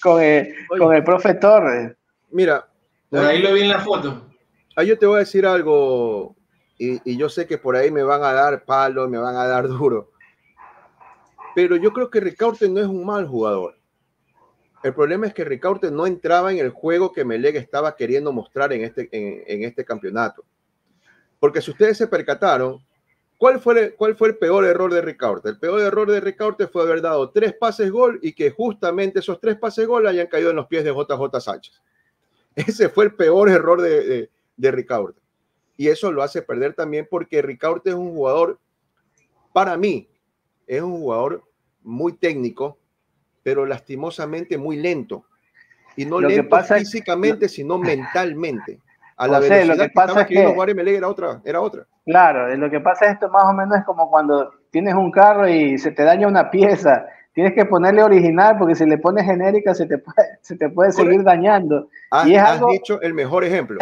[SPEAKER 4] con el profe Torres.
[SPEAKER 2] Mira,
[SPEAKER 1] por ahí lo vi en la foto.
[SPEAKER 2] Ahí yo te voy a decir algo, y yo sé que por ahí me van a dar palo, me van a dar duro, pero yo creo que Ricaurte no es un mal jugador. El problema es que Ricaurte no entraba en el juego que Emelec estaba queriendo mostrar en este campeonato. Porque si ustedes se percataron, ¿cuál fue el peor error de Ricaurte? El peor error de Ricaurte fue haber dado 3 pases gol y que justamente esos 3 pases gol hayan caído en los pies de JJ Sánchez. Ese fue el peor error de Ricaurte. Y eso lo hace perder también porque Ricaurte es un jugador, para mí, es un jugador muy técnico, pero lastimosamente muy lento. Y no lento físicamente, sino mentalmente. A la velocidad que estaba queriendo jugar Emelec era otra. Claro,
[SPEAKER 4] lo que pasa es esto más o menos es como cuando tienes un carro y se te daña una pieza. Tienes que ponerle original porque si le pones genérica se te puede seguir dañando.
[SPEAKER 2] Has dicho el mejor ejemplo.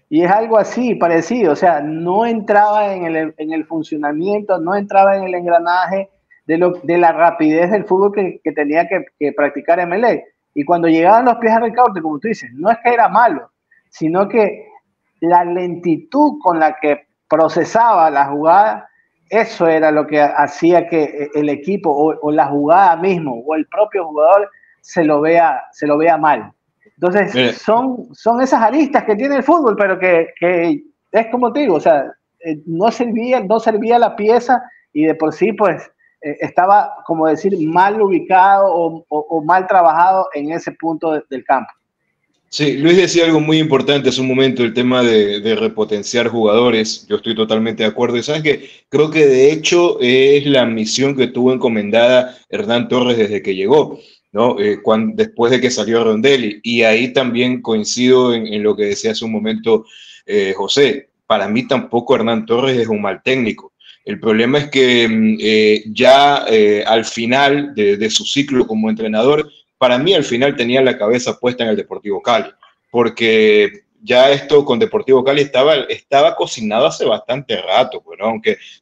[SPEAKER 4] Y es algo así, parecido. O sea, no entraba en el funcionamiento, no entraba en el engranaje de la rapidez del fútbol que tenía que practicar Emelec. Y cuando llegaban los pies a Ricaurte, como tú dices, no es que era malo, sino que la lentitud con la que procesaba la jugada, eso era lo que hacía que el equipo o la jugada mismo o el propio jugador se lo vea mal. Entonces son esas aristas que tiene el fútbol, pero que es como te digo, o sea, no servía la pieza y de por sí pues estaba, como decir, mal ubicado o mal trabajado en ese punto del campo.
[SPEAKER 3] Sí, Luis decía algo muy importante hace un momento, el tema de repotenciar jugadores. Yo estoy totalmente de acuerdo. Y sabes que creo que de hecho es la misión que tuvo encomendada Hernán Torres desde que llegó, ¿no? Después de que salió Rondelli. Y ahí también coincido en lo que decía hace un momento José. Para mí tampoco Hernán Torres es un mal técnico. El problema es que al final de su ciclo como entrenador, para mí al final tenía la cabeza puesta en el Deportivo Cali, porque ya esto con Deportivo Cali estaba cocinado hace bastante rato, bueno,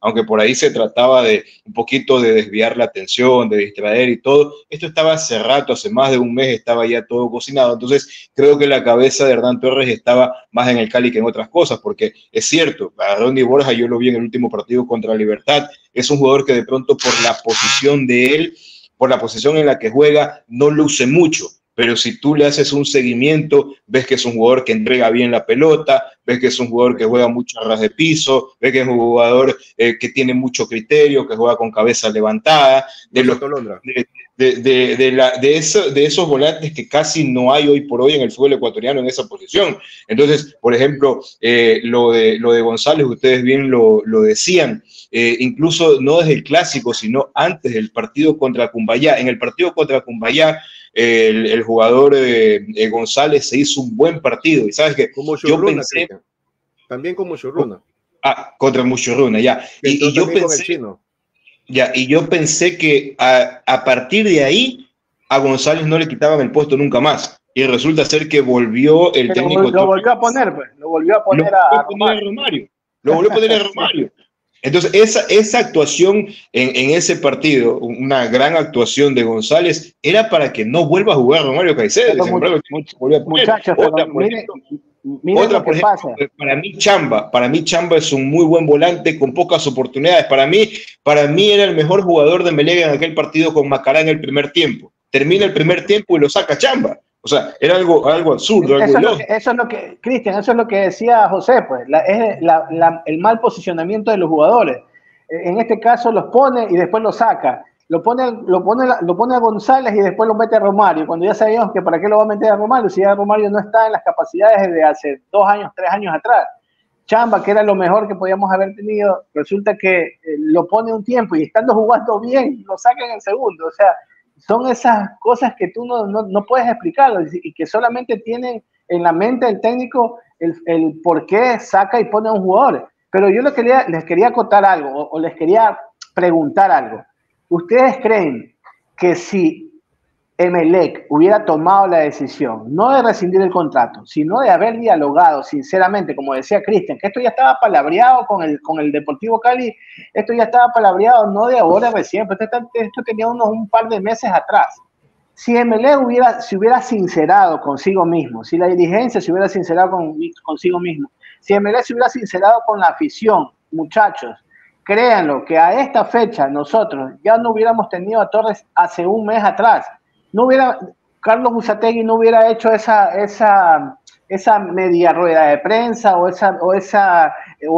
[SPEAKER 3] aunque por ahí se trataba de un poquito de desviar la atención, de distraer y todo, esto estaba hace rato, hace más de un mes estaba ya todo cocinado. Entonces creo que la cabeza de Hernán Torres estaba más en el Cali que en otras cosas, porque es cierto, a Ronnie Borja yo lo vi en el último partido contra Libertad, es un jugador que de pronto por la posición de él, por la posición en la que juega, no luce mucho. Pero si tú le haces un seguimiento, ves que es un jugador que entrega bien la pelota, ves que es un jugador que juega mucho a ras de piso, ves que es un jugador que tiene mucho criterio, que juega con cabeza levantada, de esos volantes que casi no hay hoy por hoy en el fútbol ecuatoriano en esa posición. Entonces, por ejemplo, lo de González, ustedes bien lo decían, incluso no desde el clásico, sino antes del partido contra Cumbayá. En el partido contra Cumbayá, el jugador González se hizo un buen partido. Y sabes que yo pensé.
[SPEAKER 2] También con Muchurruna.
[SPEAKER 3] Contra Muchurruna, ya. Y yo pensé. Ya, y yo pensé que a partir de ahí a González no le quitaban el puesto nunca más. Y resulta ser que volvió el técnico.
[SPEAKER 4] Lo volvió a poner, pues. Lo volvió a poner a Romario.
[SPEAKER 3] Lo volvió a poner a Romario. Entonces, esa actuación en ese partido, una gran actuación de González, era para que no vuelva a jugar Romario Caicedo.
[SPEAKER 4] Muchachos, miren por ejemplo,
[SPEAKER 3] para mí Chamba es un muy buen volante con pocas oportunidades. Para mí era el mejor jugador de Melega en aquel partido con Macará en el primer tiempo. Termina el primer tiempo y lo saca Chamba. O sea, era algo absurdo.
[SPEAKER 4] Eso es lo que, Cristian, eso es lo que decía José, pues, el mal posicionamiento de los jugadores. En este caso los pone y después los saca. Lo pone a González y después lo mete a Romario, cuando ya sabíamos que para qué lo va a meter a Romario, si ya Romario no está en las capacidades de hace 2 años, 3 años atrás. Chamba, que era lo mejor que podíamos haber tenido, resulta que lo pone un tiempo y estando jugando bien, lo saca en el segundo. O sea, son esas cosas que tú no puedes explicar y que solamente tienen en la mente del técnico el por qué saca y pone a un jugador. Pero yo les quería acotar algo o les quería preguntar algo. ¿Ustedes creen que si Emelec hubiera tomado la decisión, no de rescindir el contrato, sino de haber dialogado sinceramente, como decía Cristian, que esto ya estaba palabreado con el Deportivo Cali, esto ya estaba palabreado no de ahora recién, pero esto tenía un par de meses atrás. Si Emelec se hubiera sincerado consigo mismo, si la dirigencia se hubiera sincerado consigo mismo, si Emelec se hubiera sincerado con la afición, muchachos, créanlo que a esta fecha nosotros ya no hubiéramos tenido a Torres hace un mes atrás. Carlos Busategui no hubiera hecho esa media rueda de prensa o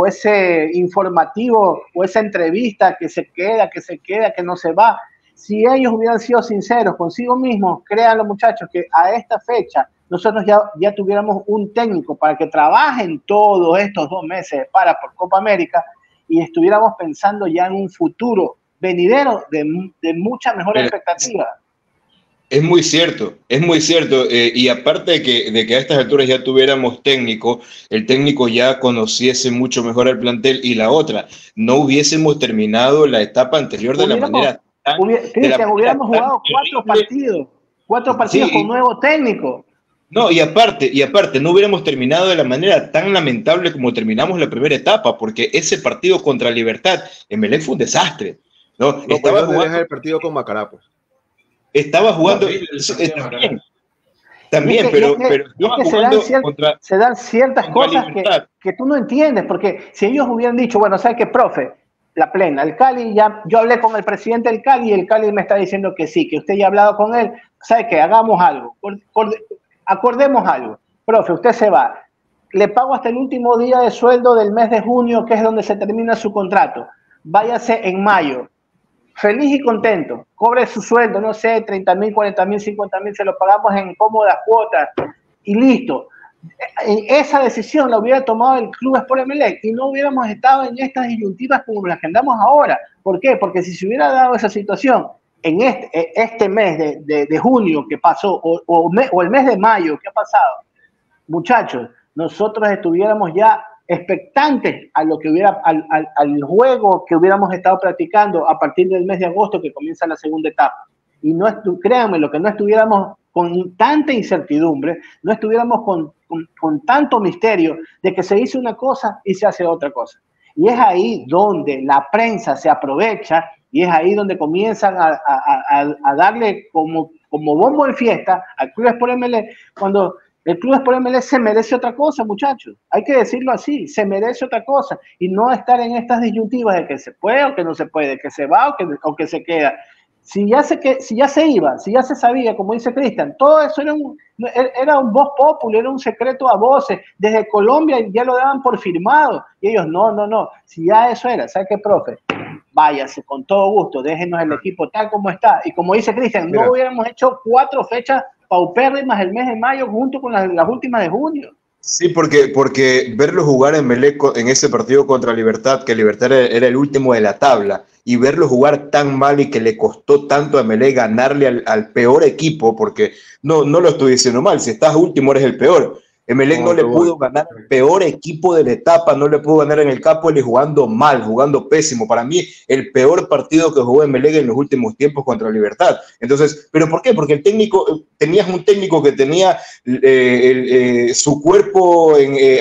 [SPEAKER 4] ese informativo o esa entrevista que se queda, que no se va. Si ellos hubieran sido sinceros consigo mismos, créanlo muchachos, que a esta fecha nosotros ya tuviéramos un técnico para que trabajen todos estos 2 meses por Copa América y estuviéramos pensando ya en un futuro venidero de mucha mejor expectativa.
[SPEAKER 3] Es muy cierto, y aparte de que a estas alturas ya tuviéramos técnico, el técnico ya conociese mucho mejor el plantel, y la otra, no hubiésemos terminado la etapa anterior de la manera
[SPEAKER 4] Cristian, hubiéramos jugado 4 partidos con nuevo técnico.
[SPEAKER 3] No, y aparte, no hubiéramos terminado de la manera tan lamentable como terminamos la primera etapa, porque ese partido contra Libertad, Emelec fue un desastre, ¿no?
[SPEAKER 2] Estaba jugando el partido con Macará, pues.
[SPEAKER 3] Estaba jugando también, pero
[SPEAKER 4] se dan ciertas cosas que tú no entiendes, porque si ellos hubieran dicho, bueno, ¿sabes qué, profe? La plena, el Cali, yo hablé con el presidente del Cali y el Cali me está diciendo que sí, que usted ya ha hablado con él, ¿sabe qué? Hagamos algo, acordemos algo, profe, usted se va, le pago hasta el último día de sueldo del mes de junio, que es donde se termina su contrato, váyase en mayo, feliz y contento, cobre su sueldo, no sé, 30.000, 40.000, 50.000, se lo pagamos en cómodas cuotas y listo. Esa decisión la hubiera tomado el Club Sport Emelec y no hubiéramos estado en estas disyuntivas como las que andamos ahora. ¿Por qué? Porque si se hubiera dado esa situación en este mes de junio que pasó o el mes de mayo que ha pasado, muchachos, nosotros estuviéramos ya expectantes a lo que al juego que hubiéramos estado practicando a partir del mes de agosto que comienza la segunda etapa. Y créanme, lo que no estuviéramos con tanta incertidumbre, no estuviéramos con tanto misterio de que se dice una cosa y se hace otra cosa. Y es ahí donde la prensa se aprovecha y es ahí donde comienzan a darle como bombo de fiesta al Club Sport MLE, cuando el Club Sport MLE se merece otra cosa, muchachos. Hay que decirlo así, se merece otra cosa y no estar en estas disyuntivas de que se puede o que no se puede, que se va o que se queda. Si ya se iba, si ya se sabía, como dice Cristian, todo eso era un voz populi, era un secreto a voces. Desde Colombia ya lo daban por firmado. Y ellos, no. Si ya eso era, ¿sabe qué, profe? Váyase con todo gusto, déjenos el equipo tal como está. Y como dice Cristian, no hubiéramos hecho 4 fechas paupérrimas el mes de mayo junto con las últimas de junio.
[SPEAKER 3] Sí, porque verlo jugar en Melec en ese partido contra Libertad, que Libertad era el último de la tabla, y verlo jugar tan mal y que le costó tanto a Melec ganarle al peor equipo, porque no lo estoy diciendo mal, si estás último eres el peor. Melec no le pudo ganar al peor equipo de la etapa, no le pudo ganar en el Capoeira jugando mal, jugando pésimo. Para mí, el peor partido que jugó Melec en los últimos tiempos contra Libertad. Entonces, ¿pero por qué? Porque tenías un técnico que tenía su cuerpo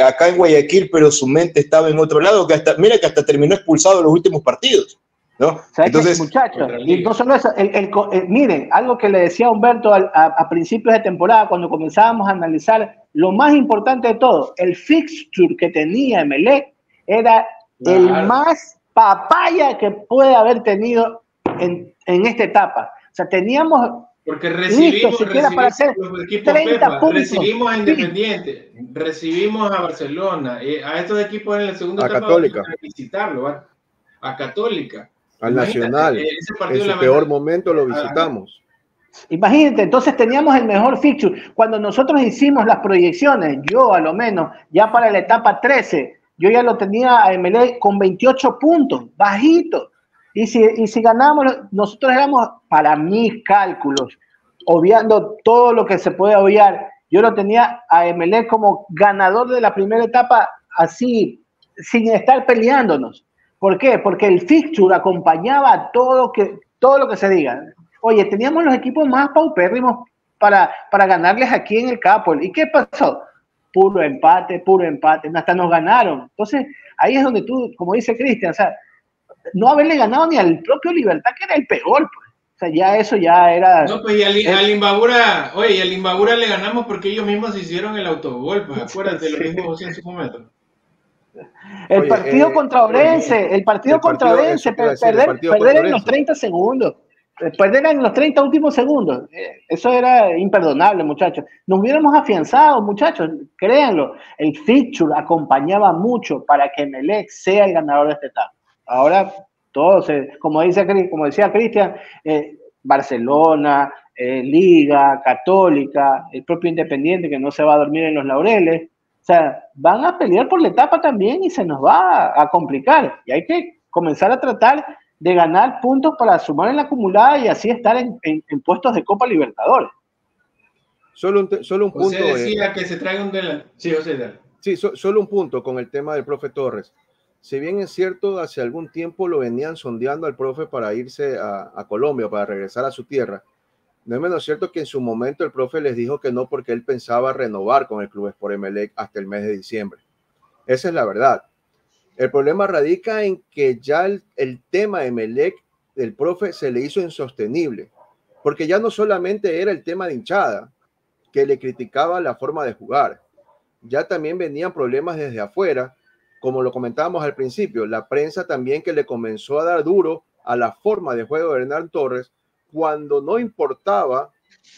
[SPEAKER 3] acá en Guayaquil, pero su mente estaba en otro lado, que hasta terminó expulsado en los últimos partidos, ¿no? Entonces,
[SPEAKER 4] muchachos, y no solo eso, miren, algo que le decía Humberto a principios de temporada, cuando comenzábamos a analizar lo más importante de todo, el fixture que tenía Emelec era el más papaya que puede haber tenido en esta etapa. O sea, teníamos
[SPEAKER 1] porque recibimos
[SPEAKER 4] para hacer
[SPEAKER 1] los equipos
[SPEAKER 4] 30 puntos.
[SPEAKER 1] Recibimos a Independiente, recibimos a Barcelona, a estos equipos en la segunda etapa
[SPEAKER 2] Católica,
[SPEAKER 1] para visitarlo, a Católica,
[SPEAKER 2] al Nacional, en su peor momento lo visitamos.
[SPEAKER 4] Imagínate, entonces teníamos el mejor fixture. Cuando nosotros hicimos las proyecciones, yo a lo menos, ya para la etapa 13, yo ya lo tenía a Emelec con 28 puntos, bajito. Y si ganamos, nosotros éramos, para mis cálculos, obviando todo lo que se puede obviar, yo lo tenía a Emelec como ganador de la primera etapa, así, sin estar peleándonos. ¿Por qué? Porque el fixture acompañaba todo lo que se diga. Oye, teníamos los equipos más paupérrimos para ganarles aquí en el Capoeira. ¿Y qué pasó? Puro empate, hasta nos ganaron. Entonces, ahí es donde tú, como dice Cristian, o sea, no haberle ganado ni al propio Libertad, que era el peor, pues. O sea, ya eso ya era...
[SPEAKER 1] No, pues y al Imbabura, oye, y al Imbabura le ganamos porque ellos mismos hicieron el autogol, pues acuérdate, lo mismo José en su momento.
[SPEAKER 4] El partido contra Orense, perder en los 30 segundos. Perder en los 30 últimos segundos, eso era imperdonable, muchachos. Nos hubiéramos afianzado, muchachos, créanlo. El fixture acompañaba mucho para que Emelec sea el ganador de esta etapa. Ahora, todos, como decía Cristian, Barcelona, Liga, Católica, el propio Independiente que no se va a dormir en los laureles, o sea, van a pelear por la etapa también y se nos va a complicar. Y hay que comenzar a tratar de ganar puntos para sumar en la acumulada y así estar en puestos de Copa Libertadores.
[SPEAKER 2] Solo un punto.
[SPEAKER 1] José decía que se traiga un delantero. Sí, José, dale.
[SPEAKER 2] Sí, solo un punto con el tema del profe Torres. Si bien es cierto, hace algún tiempo lo venían sondeando al profe para irse a Colombia, para regresar a su tierra, no es menos cierto que en su momento el profe les dijo que no porque él pensaba renovar con el Club Sport Emelec hasta el mes de diciembre. Esa es la verdad. El problema radica en que ya el tema de Emelec, el profe, se le hizo insostenible, porque ya no solamente era el tema de hinchada, que le criticaba la forma de jugar, ya también venían problemas desde afuera, como lo comentábamos al principio, la prensa también que le comenzó a dar duro a la forma de juego de Hernán Torres, cuando no importaba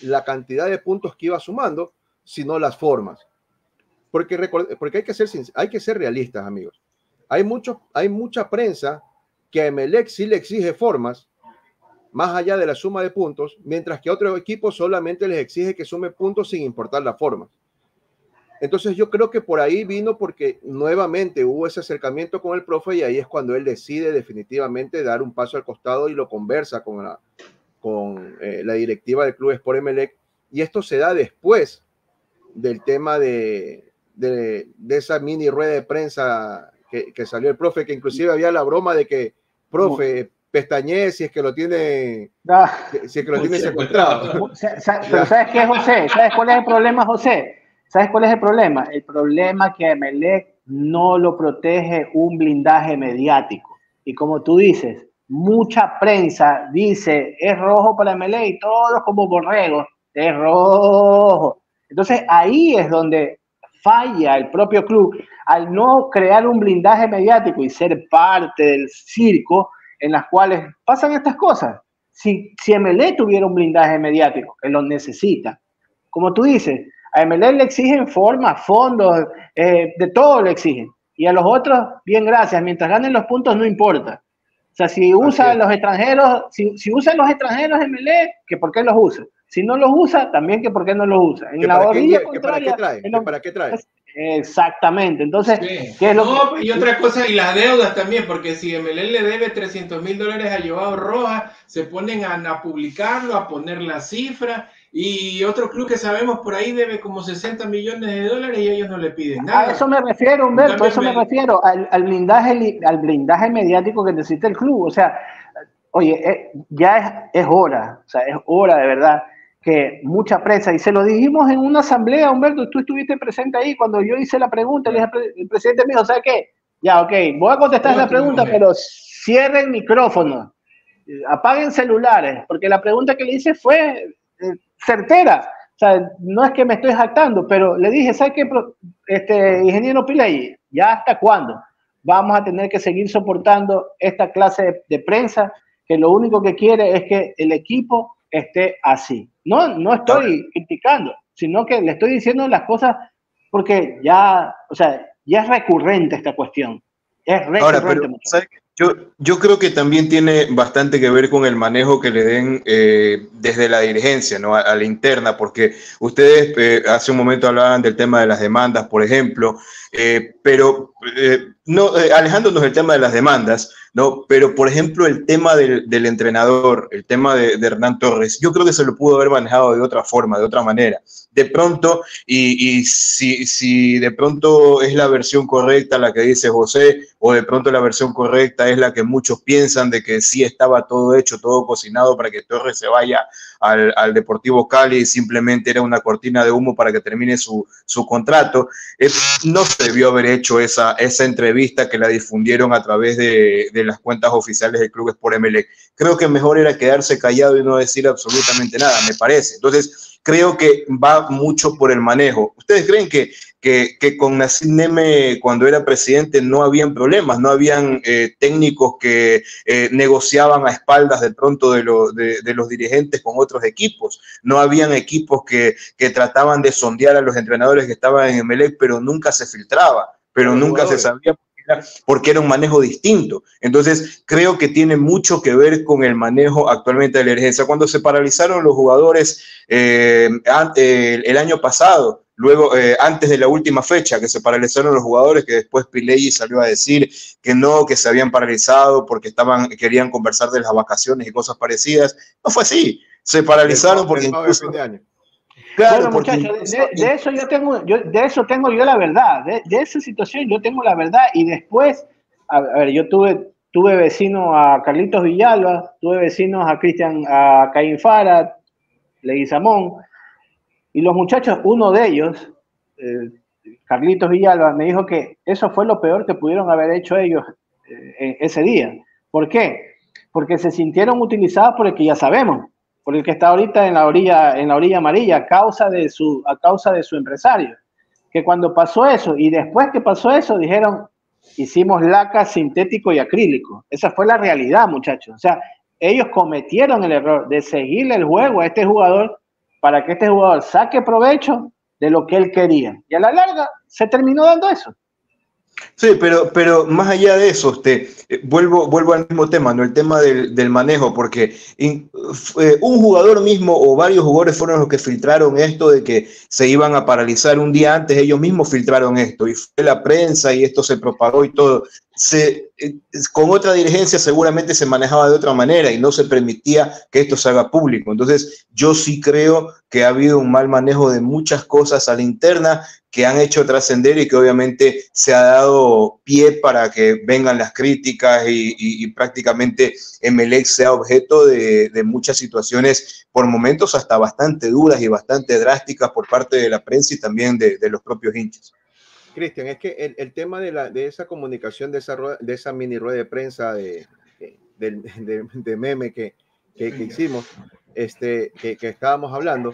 [SPEAKER 2] la cantidad de puntos que iba sumando, sino las formas. Porque hay que ser realistas, amigos. Hay mucha prensa que a Emelec sí le exige formas, más allá de la suma de puntos, mientras que a otros equipos solamente les exige que sume puntos sin importar la forma. Entonces yo creo que por ahí vino porque nuevamente hubo ese acercamiento con el profe y ahí es cuando él decide definitivamente dar un paso al costado y lo conversa con la directiva del Club Sport Emelec, y esto se da después del tema de esa mini rueda de prensa que salió el profe, que inclusive había la broma de que, profe, pestañee si es que lo tiene, si es que lo tiene secuestrado.
[SPEAKER 4] Pero ¿sabes qué, José? ¿Sabes cuál es el problema, José? ¿Sabes cuál es el problema? El problema es que a Emelec no lo protege un blindaje mediático. Y como tú dices, mucha prensa dice, es rojo para Emelec, y todos como borregos, es rojo. Entonces ahí es donde falla el propio club, al no crear un blindaje mediático y ser parte del circo en las cuales pasan estas cosas. Si Emelec tuviera un blindaje mediático, que lo necesita, como tú dices, a Emelec le exigen formas, fondos, de todo le exigen. Y a los otros, bien, gracias, mientras ganen los puntos no importa. O sea, si usa los extranjeros, si usan los extranjeros Emelec, que por qué los usa. Si no los usa, también que por qué no los usa. En la orilla contraria.
[SPEAKER 2] ¿Para qué trae?
[SPEAKER 4] Exactamente. Entonces,
[SPEAKER 1] sí.
[SPEAKER 4] ¿qué es lo que...
[SPEAKER 1] Y otra cosa, y las deudas también, porque si Emelec le debe $300,000 a Joao Rojas, se ponen a publicarlo, a poner la cifra. Y otro club que sabemos por ahí debe como $60 millones y ellos no le piden nada.
[SPEAKER 4] A eso me refiero, Humberto, a eso me refiero, al blindaje mediático que necesita el club. O sea, oye, ya es hora, o sea, es hora de verdad que mucha prensa, y se lo dijimos en una asamblea, Humberto, tú estuviste presente ahí cuando yo hice la pregunta, el presidente me dijo, ¿sabes qué? Ya, ok, voy a contestar la pregunta, pero cierren micrófonos, apaguen celulares, porque la pregunta que le hice fue certera. O sea, no es que me estoy jactando, pero le dije, ¿sabes qué, ingeniero Pilay? ¿Ya hasta cuándo vamos a tener que seguir soportando esta clase de prensa que lo único que quiere es que el equipo esté así? No estoy criticando, sino que le estoy diciendo las cosas porque ya, o sea, ya es recurrente esta cuestión. Es recurrente.
[SPEAKER 3] Ahora, pero, ¿sabes? Yo creo que también tiene bastante que ver con el manejo que le den desde la dirigencia, ¿no? A la interna, porque ustedes hace un momento hablaban del tema de las demandas, por ejemplo, pero no, alejándonos del tema de las demandas, ¿no? Pero, por ejemplo, el tema del entrenador, el tema de Hernán Torres, yo creo que se lo pudo haber manejado de otra forma, de otra manera. De pronto, y si de pronto es la versión correcta la que dice José, o de pronto la versión correcta es la que muchos piensan de que sí estaba todo hecho, todo cocinado para que Torres se vaya al Deportivo Cali y simplemente era una cortina de humo para que termine su contrato, no se debió haber hecho esa entrevista que la difundieron a través de las cuentas oficiales del club Sport Emelec. Creo que mejor era quedarse callado y no decir absolutamente nada, me parece. Entonces, creo que va mucho por el manejo. ¿Ustedes creen que con Nassim Neme, cuando era presidente, no habían problemas, no habían técnicos que negociaban a espaldas de pronto de los dirigentes con otros equipos? No habían equipos que trataban de sondear a los entrenadores que estaban en Emelec, pero nunca se filtraba, pero nunca se sabía porque era un manejo distinto. Entonces, creo que tiene mucho que ver con el manejo actualmente de la dirigencia. Cuando se paralizaron los jugadores el año pasado, luego, antes de la última fecha, que se paralizaron los jugadores, que después Piley salió a decir que no, que se habían paralizado porque querían conversar de las vacaciones y cosas parecidas. No fue así. Se paralizaron porque incluso...
[SPEAKER 4] Claro, bueno, muchachos, de eso tengo yo la verdad, de esa situación yo tengo la verdad. Y después, a ver, yo tuve vecino a Carlitos Villalba, tuve vecinos a Caín Fara, Leguizamón, y los muchachos, uno de ellos, Carlitos Villalba, me dijo que eso fue lo peor que pudieron haber hecho ellos ese día. ¿Por qué? Porque se sintieron utilizados por el que ya sabemos, por el que está ahorita en la orilla amarilla, a causa de su empresario. Que cuando pasó eso, y después que pasó eso, dijeron, hicimos laca, sintético y acrílico. Esa fue la realidad, muchachos. O sea, ellos cometieron el error de seguirle el juego a este jugador para que este jugador saque provecho de lo que él quería. Y a la larga se terminó dando eso.
[SPEAKER 3] Sí, pero más allá de eso, vuelvo al mismo tema, ¿no? El tema del manejo, porque un jugador mismo o varios jugadores fueron los que filtraron esto de que se iban a paralizar un día antes, ellos mismos filtraron esto y fue la prensa y esto se propagó y todo. con otra dirigencia seguramente se manejaba de otra manera y no se permitía que esto se haga público. Entonces, yo sí creo que ha habido un mal manejo de muchas cosas a la interna que han hecho trascender y que obviamente se ha dado pie para que vengan las críticas y prácticamente Emelec sea objeto de muchas situaciones, por momentos hasta bastante duras y bastante drásticas por parte de la prensa y también de los propios hinchas.
[SPEAKER 2] Cristian, es que el tema de esa comunicación, de esa mini rueda de prensa de meme que hicimos, que estábamos hablando,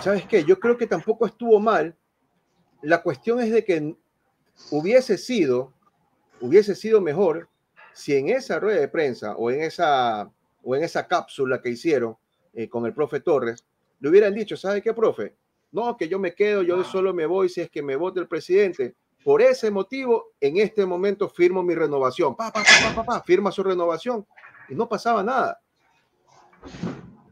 [SPEAKER 2] ¿sabes qué? Yo creo que tampoco estuvo mal. La cuestión es de que hubiese sido mejor si en esa rueda de prensa o en esa cápsula que hicieron con el profe Torres, le hubieran dicho, ¿sabe qué, profe? No, que yo me quedo, yo solo me voy si es que me vote el presidente. Por ese motivo, en este momento firmo mi renovación. Firma su renovación y no pasaba nada.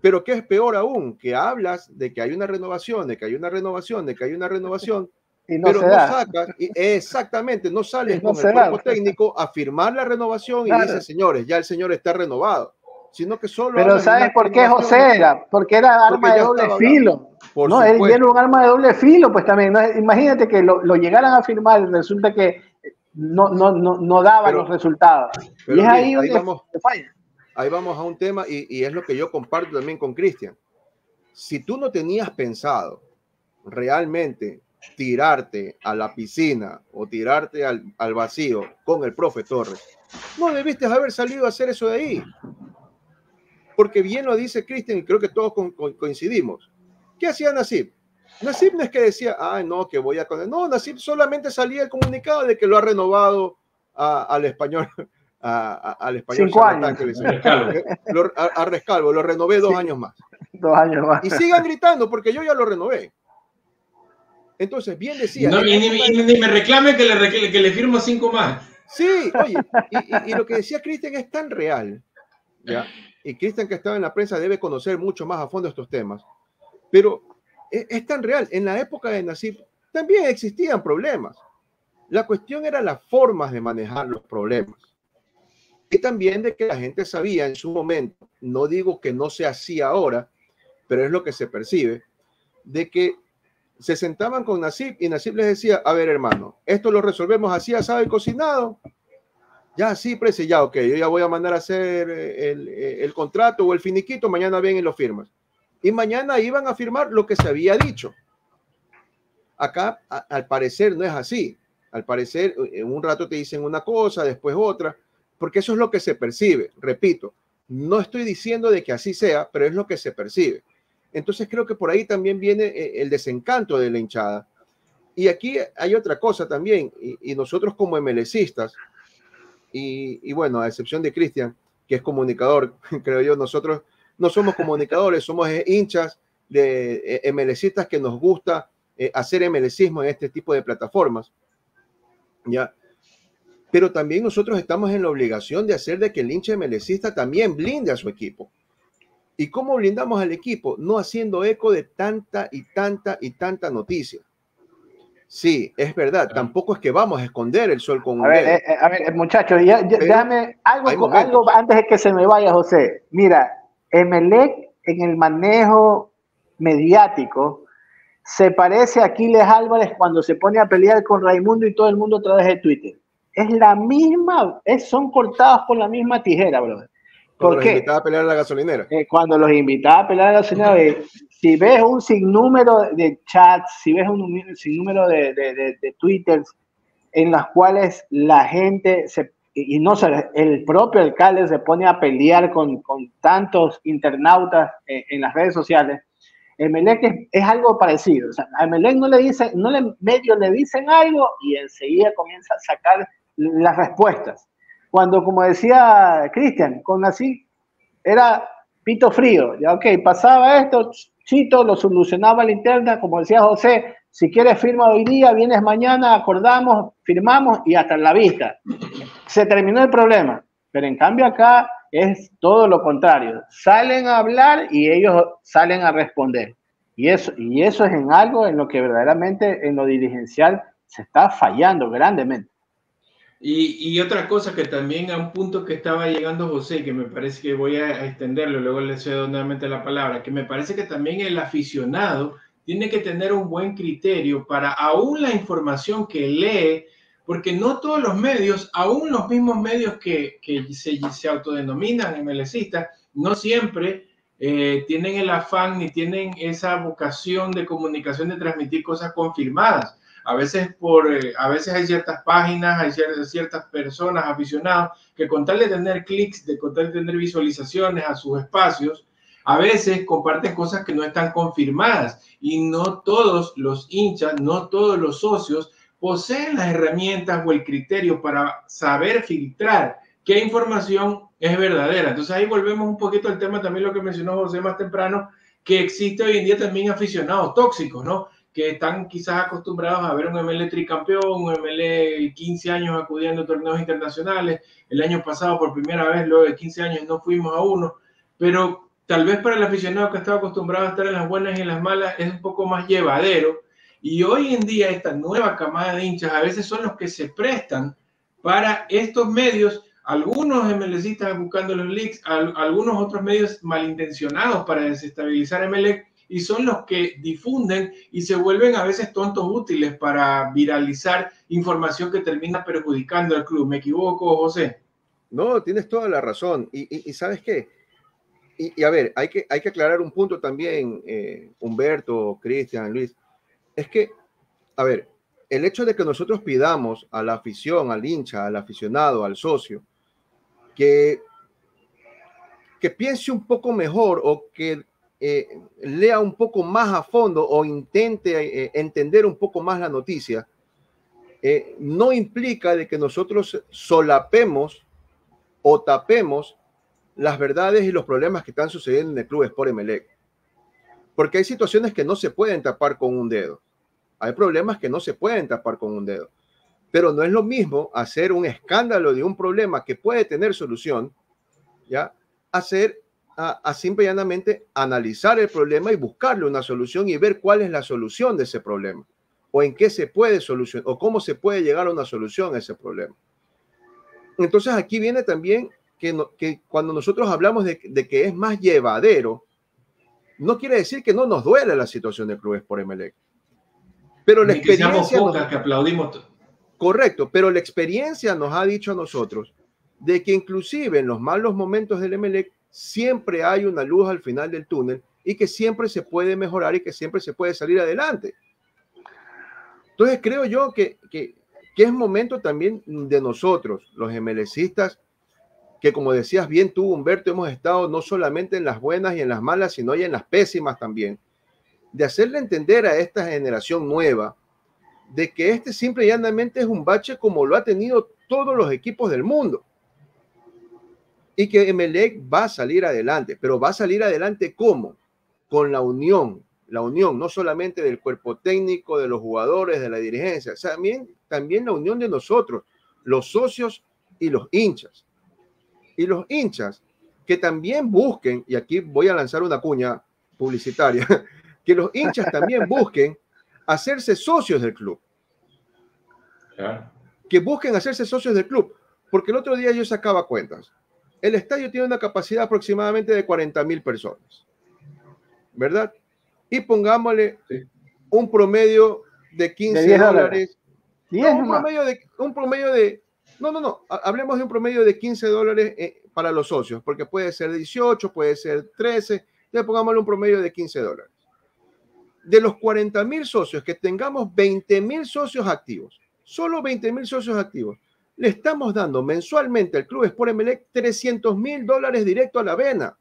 [SPEAKER 2] Pero ¿qué es peor aún? Que hablas de que hay una renovación, de que hay una renovación, de que hay una renovación, y no pero no sacas, exactamente, no sales con el cuerpo técnico a firmar la renovación y dices, señores, ya el señor está renovado. Sino que solo.
[SPEAKER 5] Pero ¿sabes por qué, José? Porque era arma de doble filo. No, él era un arma de doble filo, pues también. ¿No? Imagínate que lo llegaran a firmar y resulta que no daba los resultados.
[SPEAKER 2] Y es ahí donde se falla. Ahí vamos a un tema y es lo que yo comparto también con Cristian. Si tú no tenías pensado realmente tirarte a la piscina o tirarte al vacío con el profe Torres, no debiste haber salido a hacer eso de ahí. Porque bien lo dice Cristian y creo que todos coincidimos. ¿Qué hacía Nassib? Nassib no es que decía, no, que voy a... No, Nassib solamente salía el comunicado de que lo ha renovado al español. Al español
[SPEAKER 5] 5 años.
[SPEAKER 2] A Rescalvo, lo renové 2 años más.
[SPEAKER 5] 2 años más.
[SPEAKER 2] Y sigan gritando porque yo ya lo renové. Entonces, bien decía.
[SPEAKER 1] No, ni me reclame que le firmo 5 más.
[SPEAKER 2] Sí, oye, y lo que decía Cristian es tan real, ¿ya? Y Cristian, que estaba en la prensa, debe conocer mucho más a fondo estos temas, pero es tan real. En la época de Nassib también existían problemas. La cuestión era las formas de manejar los problemas. Y también de que la gente sabía en su momento, no digo que no sea así ahora, pero es lo que se percibe, de que se sentaban con Nassib y Nassib les decía, a ver, hermano, esto lo resolvemos así, asado y cocinado. Ya, sí, presi, ya, ok, yo ya voy a mandar a hacer el contrato o el finiquito, mañana ven y lo firmas. Y mañana iban a firmar lo que se había dicho. Acá, al parecer, no es así. Al parecer, en un rato te dicen una cosa, después otra, porque eso es lo que se percibe. Repito, no estoy diciendo de que así sea, pero es lo que se percibe. Entonces creo que por ahí también viene el desencanto de la hinchada. Y aquí hay otra cosa también, y nosotros como MLCistas, y bueno, a excepción de Cristian, que es comunicador, creo yo, nosotros no somos comunicadores, somos hinchas de MLCistas que nos gusta hacer MLCismo en este tipo de plataformas, ¿ya? Pero también nosotros estamos en la obligación de hacer de que el hincha MLCista también blinde a su equipo. ¿Y cómo blindamos al equipo? No haciendo eco de tanta y tanta noticia. Sí, es verdad, tampoco es que vamos a esconder el sol con un dedo.
[SPEAKER 5] A ver, muchachos, déjame algo antes de que se me vaya, José. Mira, Emelec en el manejo mediático se parece a Aquiles Álvarez cuando se pone a pelear con Raimundo y todo el mundo a través de Twitter. Es la misma, son cortados por la misma tijera, brother.
[SPEAKER 2] Cuando los invitaba a pelear a la gasolinera.
[SPEAKER 5] Cuando los invitaba a pelear a la gasolinera, si ves un sinnúmero de chats, si ves un sinnúmero de twitters en las cuales la gente, el propio alcalde se pone a pelear con tantos internautas en las redes sociales, Emelec es algo parecido. O sea, a Emelec medio le dicen algo y enseguida comienza a sacar las respuestas. Cuando, como decía Cristian, con así era pito frío, ya ok, pasaba esto, Chito lo solucionaba a la interna, como decía José, si quieres firma hoy día, vienes mañana, acordamos, firmamos y hasta la vista. Se terminó el problema, pero en cambio acá es todo lo contrario, salen a hablar y ellos salen a responder. Y eso es en algo en lo que verdaderamente en lo dirigencial se está fallando grandemente.
[SPEAKER 1] Y otra cosa que también a un punto que estaba llegando José, que me parece que voy a extenderlo, luego le cedo nuevamente la palabra, que me parece que también el aficionado tiene que tener un buen criterio para aún la información que lee, porque no todos los medios, aún los mismos medios que se autodenominan MLCistas, no siempre tienen el afán ni tienen esa vocación de comunicación de transmitir cosas confirmadas. A veces hay ciertas páginas, hay ciertas personas, aficionados, que con tal de tener clics, con tal de tener visualizaciones a sus espacios, a veces comparten cosas que no están confirmadas y no todos los hinchas, no todos los socios poseen las herramientas o el criterio para saber filtrar qué información es verdadera. Entonces ahí volvemos un poquito al tema también lo que mencionó José más temprano, que existe hoy en día también aficionados tóxicos, ¿no? Que están quizás acostumbrados a ver un MLE tricampeón, un MLE 15 años acudiendo a torneos internacionales. El año pasado, por primera vez, luego de 15 años, no fuimos a uno. Pero tal vez para el aficionado que estaba acostumbrado a estar en las buenas y en las malas es un poco más llevadero. Y hoy en día esta nueva camada de hinchas a veces son los que se prestan para estos medios. Algunos MLCistas buscando los leaks, algunos otros medios malintencionados para desestabilizar MLE, y son los que difunden y se vuelven a veces tontos útiles para viralizar información que termina perjudicando al club. ¿Me equivoco, José?
[SPEAKER 2] No, tienes toda la razón. Y ¿sabes qué? Y a ver, hay que aclarar un punto también, Humberto, Cristian, Luis. Es que, a ver, el hecho de que nosotros pidamos a la afición, al hincha, al aficionado, al socio, que piense un poco mejor o que lea un poco más a fondo o intente entender un poco más la noticia, no implica de que nosotros solapemos o tapemos las verdades y los problemas que están sucediendo en el Club Sport Emelec. Porque hay situaciones que no se pueden tapar con un dedo. Hay problemas que no se pueden tapar con un dedo. Pero no es lo mismo hacer un escándalo de un problema que puede tener solución, ¿ya? A simple y llanamente analizar el problema y buscarle una solución y ver cuál es la solución de ese problema o en qué se puede solucionar o cómo se puede llegar a una solución a ese problema. Entonces aquí viene también que cuando nosotros hablamos de que es más llevadero, no quiere decir que no nos duele la situación del Club Sport Emelec. Pero la experiencia
[SPEAKER 1] que aplaudimos.
[SPEAKER 2] Correcto, pero la experiencia nos ha dicho a nosotros de que inclusive en los malos momentos del Emelec siempre hay una luz al final del túnel y que siempre se puede mejorar y que siempre se puede salir adelante. Entonces creo yo que es momento también de nosotros, los MLCistas, que como decías bien tú, Humberto, hemos estado no solamente en las buenas y en las malas, sino y en las pésimas también, de hacerle entender a esta generación nueva de que este simple y llanamente es un bache como lo ha tenido todos los equipos del mundo. Y que Emelec va a salir adelante, pero va a salir adelante ¿cómo? Con la unión no solamente del cuerpo técnico, de los jugadores, de la dirigencia, también la unión de nosotros, los socios y los hinchas. Y los hinchas que también busquen, y aquí voy a lanzar una cuña publicitaria, que los hinchas también busquen hacerse socios del club.
[SPEAKER 1] Claro.
[SPEAKER 2] Que busquen hacerse socios del club, porque el otro día yo sacaba cuentas. El estadio tiene una capacidad aproximadamente de 40,000 personas, ¿verdad? Y pongámosle un promedio de 15 dólares. Hablemos de un promedio de 15 dólares para los socios, porque puede ser 18, puede ser 13, ya pongámosle un promedio de 15 dólares. De los 40,000 socios, que tengamos 20,000 socios activos, solo 20,000 socios activos, le estamos dando mensualmente al Club Sport Emelec $300,000 directo a la vena.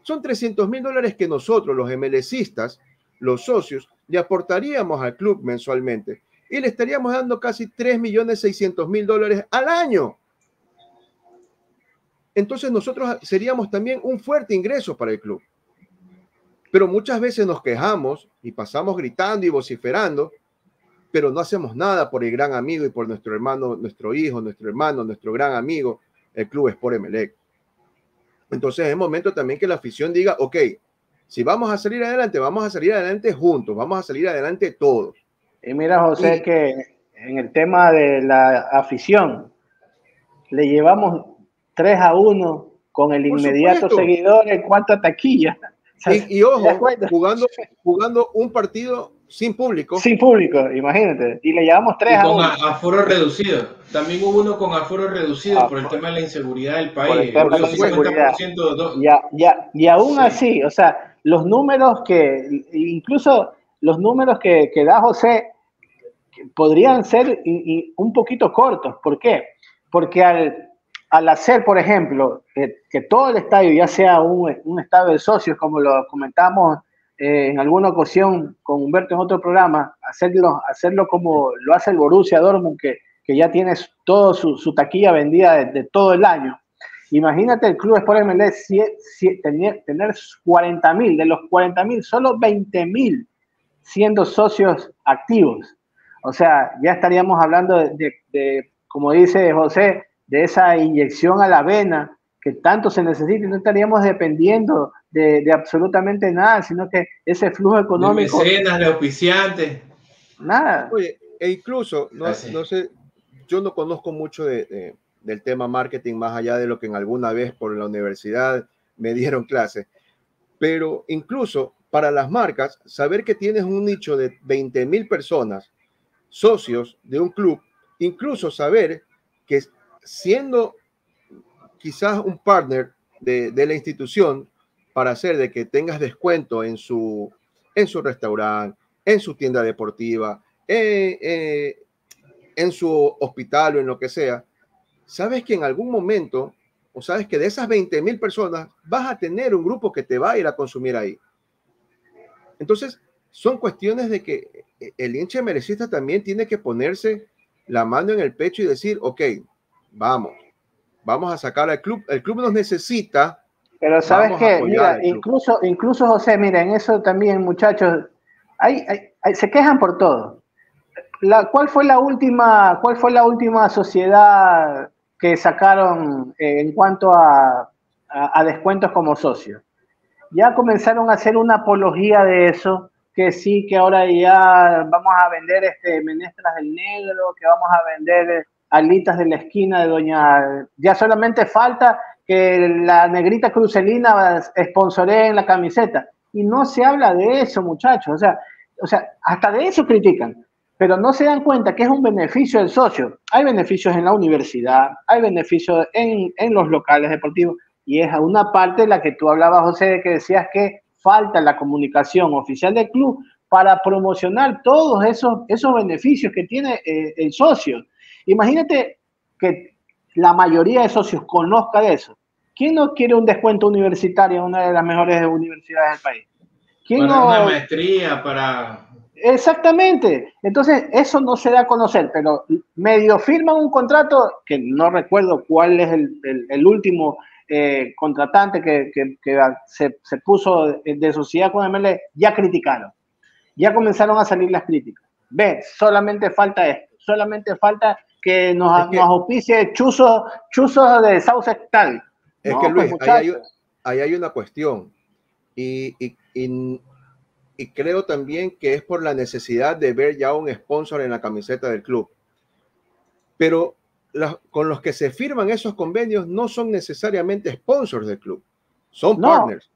[SPEAKER 2] Son $300,000 que nosotros, los MLCistas, los socios, le aportaríamos al club mensualmente y le estaríamos dando casi $3,600,000 al año. Entonces nosotros seríamos también un fuerte ingreso para el club. Pero muchas veces nos quejamos y pasamos gritando y vociferando, pero no hacemos nada por el gran amigo y por nuestro hermano, nuestro hijo, nuestro hermano, nuestro gran amigo, el Club Sport Emelec. Entonces es momento también que la afición diga, ok, si vamos a salir adelante juntos, vamos a salir adelante todos.
[SPEAKER 5] Y mira, José, que en el tema de la afición, le llevamos 3-1 con el
[SPEAKER 2] Por
[SPEAKER 5] inmediato
[SPEAKER 2] supuesto.
[SPEAKER 5] seguidor en cuanto a taquilla. O sea,
[SPEAKER 2] Y ojo,
[SPEAKER 5] ¿te das cuenta?
[SPEAKER 2] jugando un partido sin público.
[SPEAKER 5] Sin público, imagínate. Y le llevamos
[SPEAKER 1] Y con
[SPEAKER 5] 3-1.
[SPEAKER 1] aforo reducido. También hubo uno con aforo reducido por el tema de la inseguridad del país.
[SPEAKER 5] Por el tema de la inseguridad.
[SPEAKER 1] 50%.
[SPEAKER 5] Y aún
[SPEAKER 1] Sí.
[SPEAKER 5] así, o sea, los números incluso los números que da José podrían ser un poquito cortos. ¿Por qué? Porque al hacer, por ejemplo, que todo el estadio ya sea un estadio de socios, como lo comentamos en alguna ocasión con Humberto en otro programa, hacerlo como lo hace el Borussia Dortmund, que ya tiene toda su taquilla vendida de todo el año. Imagínate el Club Sport MLS tener 40.000, de los 40.000, solo 20.000 siendo socios activos. O sea, ya estaríamos hablando de, como dice José, de esa inyección a la vena que tanto se necesita, y no estaríamos dependiendo de absolutamente nada, sino que ese flujo económico...
[SPEAKER 1] De mecenas, de auspiciantes.
[SPEAKER 5] Nada.
[SPEAKER 2] Oye, e incluso, no sé, yo no conozco mucho del tema marketing más allá de lo que en alguna vez por la universidad me dieron clase, pero incluso para las marcas, saber que tienes un nicho de 20.000 personas, socios de un club, incluso saber que siendo quizás un partner de la institución, para hacer de que tengas descuento en su restaurante, en su tienda deportiva, en su hospital o en lo que sea, sabes que en algún momento, o sabes que de esas 20.000 personas vas a tener un grupo que te va a ir a consumir ahí. Entonces, son cuestiones de que el hincha merecista también tiene que ponerse la mano en el pecho y decir, ok, vamos a sacar al club. El club nos necesita.
[SPEAKER 5] Pero sabes que, mira, incluso José, mira, en eso también, muchachos, se quejan por todo. ¿Cuál fue la última sociedad que sacaron en cuanto a descuentos como socios? Ya comenzaron a hacer una apología de eso, que sí, que ahora ya vamos a vender menestras del negro, que vamos a vender alitas de la esquina de doña... Ya solamente falta que la negrita Crucelina sponsoree en la camiseta. Y no se habla de eso, muchachos. O sea, hasta de eso critican. Pero no se dan cuenta que es un beneficio del socio. Hay beneficios en la universidad, hay beneficios en los locales deportivos. Y es a una parte de la que tú hablabas, José, de que decías que falta la comunicación oficial del club para promocionar todos esos beneficios que tiene el socio. Imagínate que la mayoría de socios conozca de eso. ¿Quién no quiere un descuento universitario en una de las mejores universidades del país?
[SPEAKER 1] ¿Quién para una maestría, para...
[SPEAKER 5] Exactamente. Entonces, eso no se da a conocer, pero medio firman un contrato, que no recuerdo cuál es el último contratante que se puso de sociedad con ML, ya criticaron. Ya comenzaron a salir las críticas. Ve, solamente falta esto, solamente falta que nos auspicie chuzos de Sauce tal.
[SPEAKER 2] Es
[SPEAKER 5] no,
[SPEAKER 2] que Luis,
[SPEAKER 5] pues,
[SPEAKER 2] ahí hay una cuestión y creo también que es por la necesidad de ver ya un sponsor en la camiseta del club. Pero con los que se firman esos convenios no son necesariamente sponsors del club, son partners.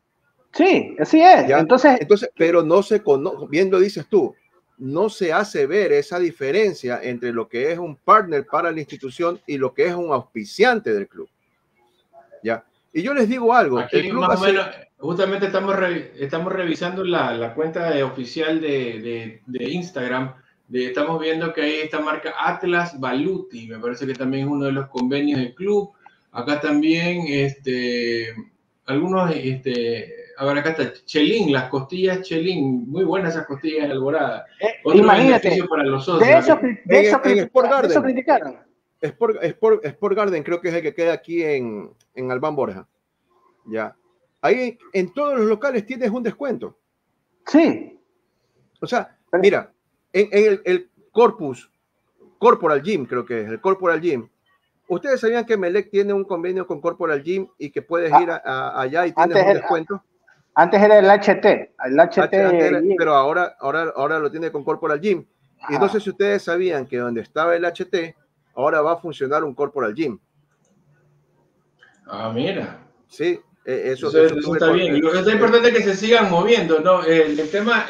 [SPEAKER 5] Sí, así es.
[SPEAKER 2] ¿Ya?
[SPEAKER 5] Entonces,
[SPEAKER 2] pero no se conoce, bien lo dices tú, no se hace ver esa diferencia entre lo que es un partner para la institución y lo que es un auspiciante del club. ¿Ya? Y yo les digo algo.
[SPEAKER 1] Aquí el club más o menos, justamente estamos revisando la cuenta oficial de Instagram. Estamos viendo que hay esta marca Atlas Baluti. Me parece que también es uno de los convenios del club. Acá también, algunos, a ver, acá está Chelín, las costillas Chelín. Muy buenas esas costillas de Alborada. Otro beneficio para los socios.
[SPEAKER 5] De eso criticaron.
[SPEAKER 2] Sport Garden creo que es el que queda aquí en Albán Borja. Ya. Ahí en todos los locales tienes un descuento.
[SPEAKER 5] Sí.
[SPEAKER 2] O sea, mira, en el Corporal Gym, creo que es el Corporal Gym. ¿Ustedes sabían que Melec tiene un convenio con Corporal Gym y que puedes ir allá y tienes un descuento?
[SPEAKER 5] Antes era el HT.
[SPEAKER 2] Pero ahora lo tiene con Corporal Gym. Y no sé si ustedes sabían que donde estaba el HT, ahora va a funcionar un Corporal Gym.
[SPEAKER 1] Ah, mira.
[SPEAKER 2] Sí, eso
[SPEAKER 1] está bien. Lo que es importante es que se sigan moviendo, ¿no? El tema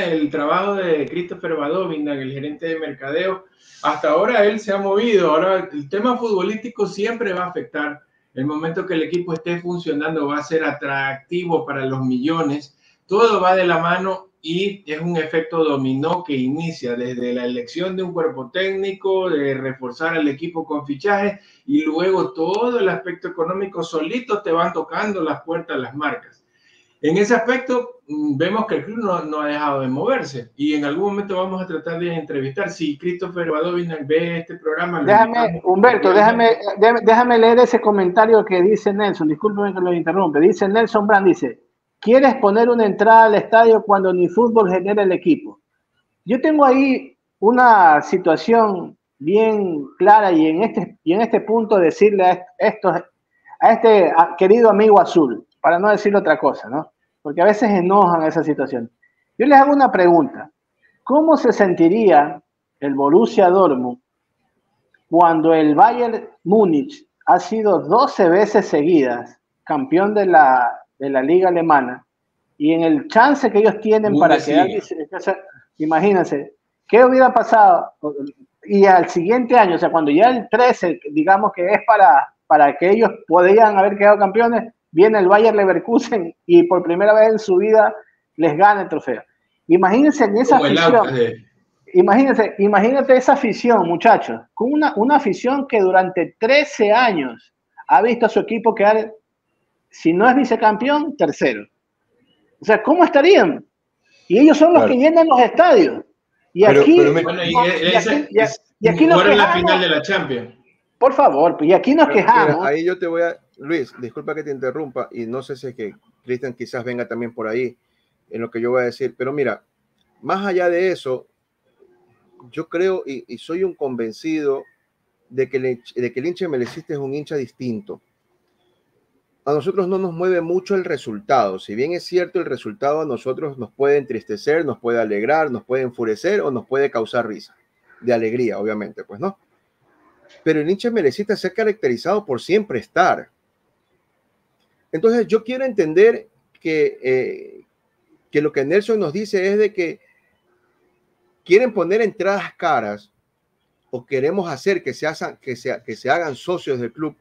[SPEAKER 1] del trabajo de Christopher Badovina, el gerente de mercadeo, hasta ahora él se ha movido. Ahora el tema futbolístico siempre va a afectar. El momento que el equipo esté funcionando va a ser atractivo para los millones. Todo va de la mano y es un efecto dominó que inicia desde la elección de un cuerpo técnico, de reforzar al equipo con fichajes, y luego todo el aspecto económico solito te van tocando las puertas las marcas. En ese aspecto vemos que el club no ha dejado de moverse, y en algún momento vamos a tratar de entrevistar. Si Christopher Badovina ve este programa,
[SPEAKER 5] Humberto, déjame leer ese comentario que dice Nelson. Discúlpeme que lo interrumpe. Dice Nelson Brand, dice: ¿quieres poner una entrada al estadio cuando ni fútbol genera el equipo? Yo tengo ahí una situación bien clara, y en este punto decirle a este querido amigo azul, para no decir otra cosa, ¿no? Porque a veces enojan esa situación. Yo les hago una pregunta. ¿Cómo se sentiría el Borussia Dortmund cuando el Bayern Múnich ha sido 12 veces seguidas campeón de la liga alemana, y en el chance que ellos tienen para quedar, imagínense, ¿qué hubiera pasado? Y al siguiente año, o sea, cuando ya el 13, digamos que es para que ellos podrían haber quedado campeones, viene el Bayer Leverkusen y por primera vez en su vida les gana el trofeo. Imagínense en esa afición. Imagínate esa afición, muchachos, con una afición que durante 13 años ha visto a su equipo quedar, si no es vicecampeón, tercero. O sea, ¿cómo estarían? Y ellos son los que llenan los estadios. Y aquí nos quejamos.
[SPEAKER 1] La final de la Champions.
[SPEAKER 5] Por favor, y aquí nos quejamos.
[SPEAKER 2] Mira, ahí yo te voy a... Luis, disculpa que te interrumpa, y no sé si es que Cristian quizás venga también por ahí en lo que yo voy a decir, pero mira, más allá de eso, yo creo y soy un convencido de que el hincha melecista es un hincha distinto. A nosotros no nos mueve mucho el resultado. Si bien es cierto, el resultado a nosotros nos puede entristecer, nos puede alegrar, nos puede enfurecer o nos puede causar risa. De alegría, obviamente, pues no. Pero el hincha melecista se ha caracterizado por siempre estar. Entonces yo quiero entender que lo que Nelson nos dice es de que quieren poner entradas caras, o queremos hacer que se hagan socios del club,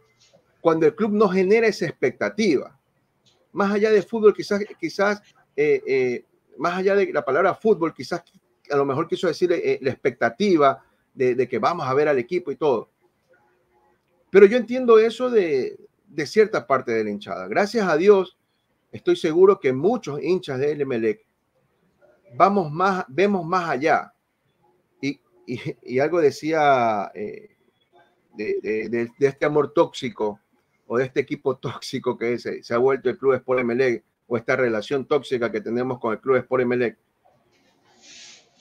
[SPEAKER 2] cuando el club no genera esa expectativa. Más allá de fútbol, quizás más allá de la palabra fútbol, quizás a lo mejor quiso decir la expectativa de que vamos a ver al equipo y todo. Pero yo entiendo eso de cierta parte de la hinchada. Gracias a Dios, estoy seguro que muchos hinchas de Emelec vemos más allá. Y algo decía de este amor tóxico, o de este equipo tóxico que se ha vuelto el Club Sport Emelec, o esta relación tóxica que tenemos con el Club Sport Emelec.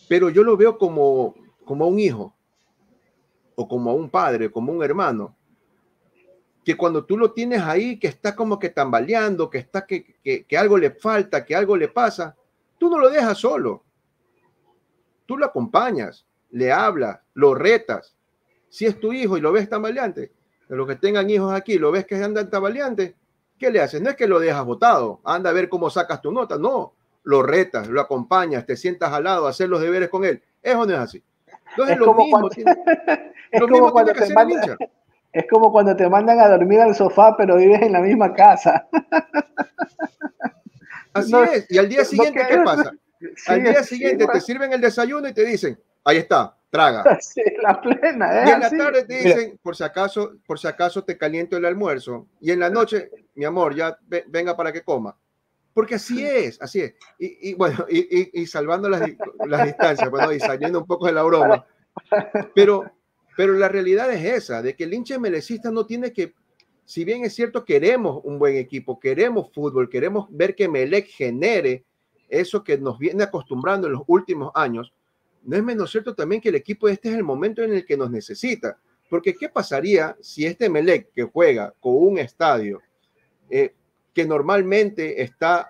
[SPEAKER 2] Pero yo lo veo como un hijo, o como un padre, como un hermano, que cuando tú lo tienes ahí, que está como que tambaleando, que está que algo le falta, que algo le pasa, tú no lo dejas solo. Tú lo acompañas, le hablas, lo retas. Si es tu hijo y lo ves tambaleante, de los que tengan hijos aquí, lo ves que andan tambaleante, ¿qué le haces? No es que lo dejas botado, anda a ver cómo sacas tu nota, no, lo retas, lo acompañas, te sientas al lado, hacer los deberes con él. Eso no es así. Entonces
[SPEAKER 5] es como cuando te mandan a dormir al sofá, pero vives en la misma casa.
[SPEAKER 2] Así es. Y al día siguiente, ¿qué pasa? Al día siguiente te sirven el desayuno y te dicen, ahí está, traga.
[SPEAKER 5] Sí, la plena,
[SPEAKER 2] y en la tarde te dicen, por si acaso te caliento el almuerzo. Y en la noche, mi amor, ya venga para que coma. Porque así es, así es. Y bueno, y salvando las distancias, bueno, y saliendo un poco de la broma. Pero la realidad es esa, de que el hincha melecista no tiene que, si bien es cierto, queremos un buen equipo, queremos fútbol, queremos ver que Emelec genere eso que nos viene acostumbrando en los últimos años, no es menos cierto también que el equipo este es el momento en el que nos necesita. Porque ¿qué pasaría si este Emelec, que juega con un estadio que normalmente está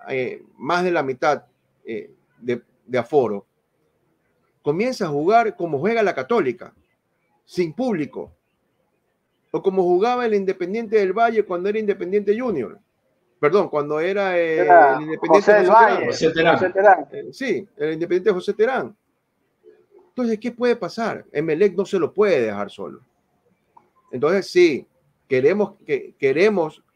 [SPEAKER 2] más de la mitad de aforo, comienza a jugar como juega la Católica, sin público, o como jugaba el Independiente del Valle cuando era Independiente Junior, perdón, cuando era el Independiente
[SPEAKER 5] José del Valle,
[SPEAKER 1] José Terán.
[SPEAKER 5] José Terán.
[SPEAKER 2] Sí, el Independiente José Terán. Entonces, ¿qué puede pasar? Emelec no se lo puede dejar solo. Entonces, sí, queremos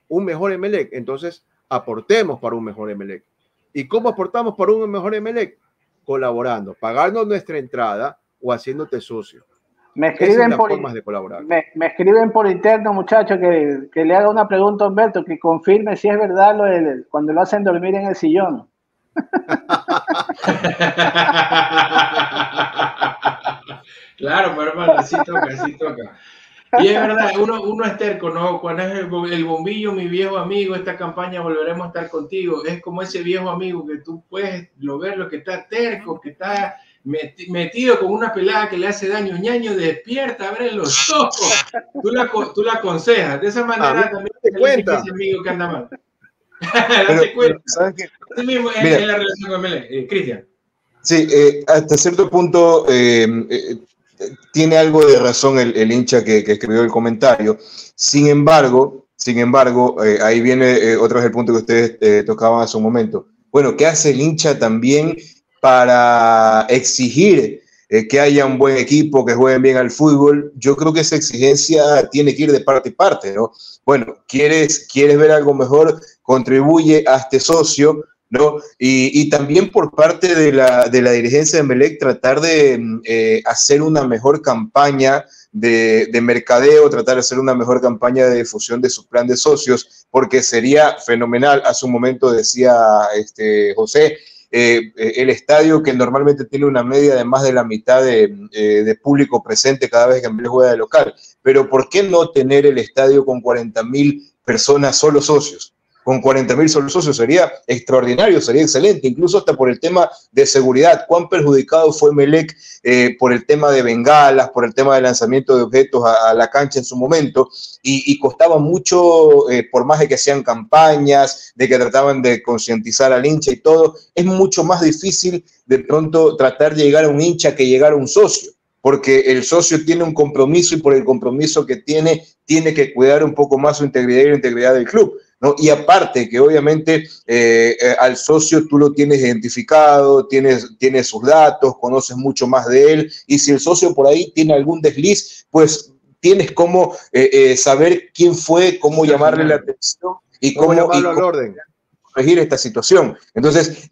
[SPEAKER 2] un mejor Emelec, entonces aportemos para un mejor Emelec. ¿Y cómo aportamos para un mejor Emelec? Colaborando, pagando nuestra entrada o haciéndote socio.
[SPEAKER 5] Me escriben,
[SPEAKER 2] formas de colaborar.
[SPEAKER 5] Me escriben por interno, muchachos, que le haga una pregunta a Humberto, que confirme si es verdad cuando lo hacen dormir en el sillón.
[SPEAKER 1] Claro, pero hermano, sí toca. Y es verdad, uno es terco, ¿no? Cuando es el bombillo, mi viejo amigo, esta campaña volveremos a estar contigo. Es como ese viejo amigo que tú puedes verlo, que está terco, que está metido con una pelada que le hace daño. Ñaño, despierta, abre los ojos. Tú la aconsejas. De esa manera también
[SPEAKER 2] te cuenta.
[SPEAKER 1] Ese amigo que anda mal. Date cuenta.
[SPEAKER 3] ¿Sabes qué?
[SPEAKER 1] Así mismo es la relación con Melec. Cristian.
[SPEAKER 3] Sí, hasta cierto punto tiene algo de razón el hincha que escribió el comentario. Sin embargo, ahí viene otra vez el punto que ustedes tocaban hace un momento. Bueno, ¿qué hace el hincha también para exigir que haya un buen equipo, que jueguen bien al fútbol? Yo creo que esa exigencia tiene que ir de parte y parte, ¿no? Bueno, ¿quieres ver algo mejor? Contribuye a este socio, ¿no? Y también por parte de la dirigencia de Emelec tratar de hacer una mejor campaña de mercadeo, tratar de hacer una mejor campaña de difusión de su plan de socios, porque sería fenomenal. Hace un momento decía José, el estadio que normalmente tiene una media de más de la mitad de público presente cada vez que Emelec juega de local, pero ¿por qué no tener el estadio con 40.000 personas solo socios? Con 40.000 solo socios sería extraordinario, sería excelente, incluso hasta por el tema de seguridad. ¿Cuán perjudicado fue Emelec por el tema de bengalas, por el tema de lanzamiento de objetos a la cancha en su momento? Y costaba mucho, por más de que hacían campañas, de que trataban de concientizar al hincha y todo, es mucho más difícil de pronto tratar de llegar a un hincha que llegar a un socio, porque el socio tiene un compromiso y por el compromiso que tiene que cuidar un poco más su integridad y la integridad del club, ¿no? Y aparte que obviamente al socio tú lo tienes identificado, tienes sus datos, conoces mucho más de él, y si el socio por ahí tiene algún desliz, pues tienes cómo saber quién fue, cómo llamarle la atención y cómo
[SPEAKER 2] llamarlo al orden,
[SPEAKER 3] corregir esta situación. Entonces,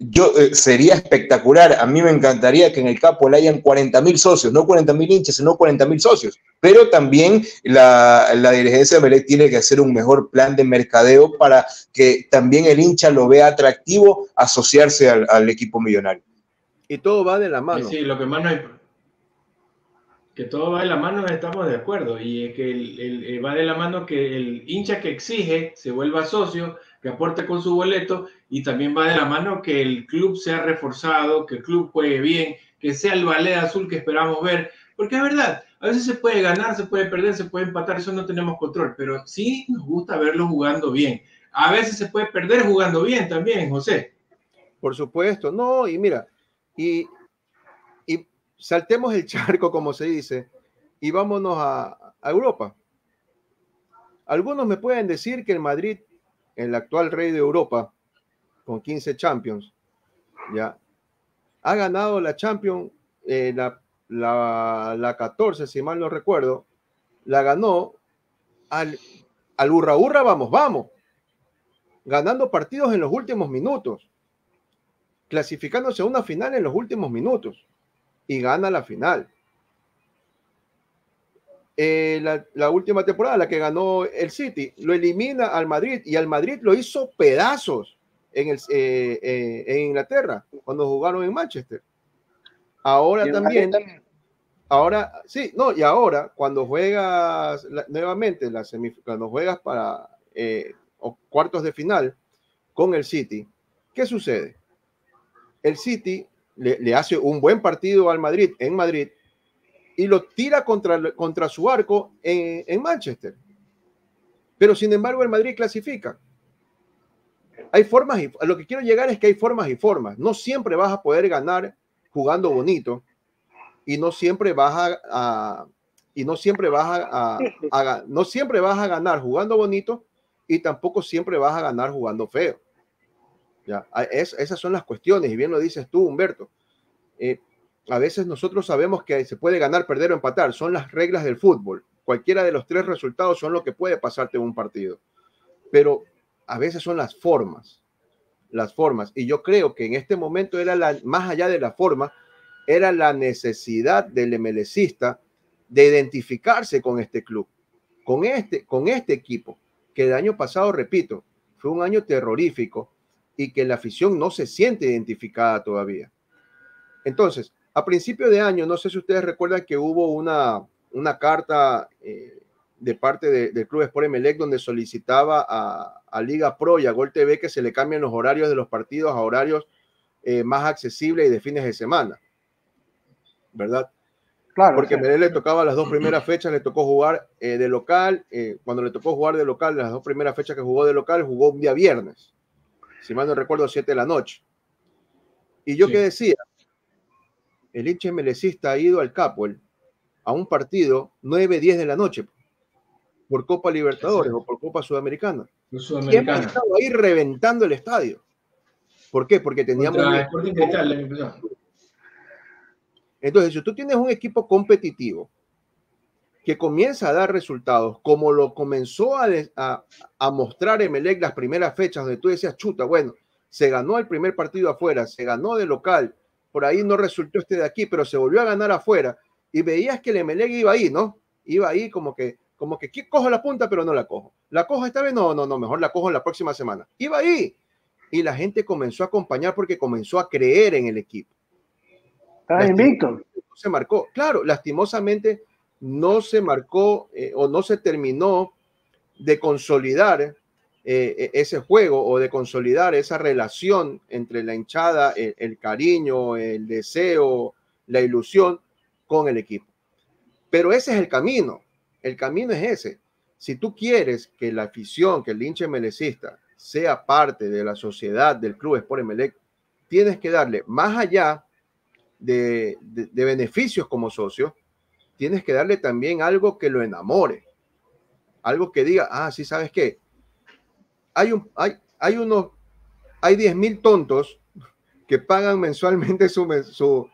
[SPEAKER 3] sería espectacular. A mí me encantaría que en el Capo le hayan 40.000 socios, no 40.000 hinchas, sino 40.000 socios. Pero también la dirigencia de Emelec tiene que hacer un mejor plan de mercadeo para que también el hincha lo vea atractivo asociarse al equipo millonario.
[SPEAKER 2] Y todo va de la mano.
[SPEAKER 1] Sí, lo que más no hay. Que todo va de la mano, estamos de acuerdo. Y es que va de la mano que el hincha que exige se vuelva socio, que aporte con su boleto, y también va de la mano que el club sea reforzado, que el club juegue bien, que sea el ballet azul que esperamos ver. Porque es verdad, a veces se puede ganar, se puede perder, se puede empatar, eso no tenemos control, pero sí nos gusta verlo jugando bien. A veces se puede perder jugando bien también, José.
[SPEAKER 2] Por supuesto, no, y mira, y saltemos el charco, como se dice, y vámonos a Europa. Algunos me pueden decir que el Madrid, el actual rey de Europa, con 15 Champions, ya ha ganado la Champions, la 14, si mal no recuerdo, la ganó al hurra hurra, vamos, ganando partidos en los últimos minutos, clasificándose a una final en los últimos minutos, y gana la final. La última temporada, la que ganó el City, lo elimina al Madrid, y al Madrid lo hizo pedazos en Inglaterra, cuando jugaron en Manchester. Ahora también, ahora, sí, no, y ahora, cuando juegas nuevamente, cuando juegas para cuartos de final con el City, ¿qué sucede? El City le hace un buen partido al Madrid en Madrid y lo tira contra su arco en Manchester. Pero sin embargo el Madrid clasifica. Hay formas, y a lo que quiero llegar es que hay formas y formas. No siempre vas a poder ganar jugando bonito, y no siempre vas no siempre vas a ganar jugando bonito y tampoco siempre vas a ganar jugando feo. Ya, esas son las cuestiones, y bien lo dices tú, Humberto. A veces nosotros sabemos que se puede ganar, perder o empatar, son las reglas del fútbol. Cualquiera de los tres resultados son lo que puede pasarte en un partido, pero a veces son las formas, y yo creo que en este momento más allá de la forma, era la necesidad del MLCista de identificarse con este club, con este equipo, que el año pasado, repito, fue un año terrorífico y que la afición no se siente identificada todavía. Entonces, a principio de año, no sé si ustedes recuerdan que hubo una carta de parte del Club Sport Emelec donde solicitaba a Liga Pro y a Gol TV que se le cambien los horarios de los partidos a horarios más accesibles y de fines de semana, ¿verdad? Claro, porque a Emelec le tocaba las 2 primeras fechas, le tocó jugar de local. Cuando le tocó jugar de local, las 2 primeras fechas que jugó de local, jugó un día viernes, si mal no recuerdo, 7 de la noche. Y yo que decía, el hincha emelecista ha ido al Capuel a un partido 9-10 de la noche por Copa Libertadores o por Copa Sudamericana. Y hemos estado ahí reventando el estadio. ¿Por qué? Porque teníamos... Entonces, si tú tienes un equipo competitivo que comienza a dar resultados, como lo comenzó a mostrar Emelec las primeras fechas, donde tú decías, chuta, bueno, se ganó el primer partido afuera, se ganó de local, por ahí no resultó este de aquí, pero se volvió a ganar afuera, y veías que el Emelec iba ahí, ¿no? Iba ahí como que cojo la punta, pero no la cojo. ¿La cojo esta vez? No, mejor la cojo la próxima semana. Iba ahí. Y la gente comenzó a acompañar porque comenzó a creer en el equipo.
[SPEAKER 5] Está invicto.
[SPEAKER 2] Se marcó. Claro, lastimosamente no se marcó o no se terminó de consolidar ese juego o de consolidar esa relación entre la hinchada, el cariño, el deseo, la ilusión con el equipo. Pero ese es el camino. El camino es ese. Si tú quieres que la afición, que el hincha emelecista sea parte de la sociedad del Club Sport Emelec, tienes que darle, más allá de beneficios como socio, tienes que darle también algo que lo enamore. Algo que diga, sí, ¿sabes qué? Hay 10,000 tontos que pagan mensualmente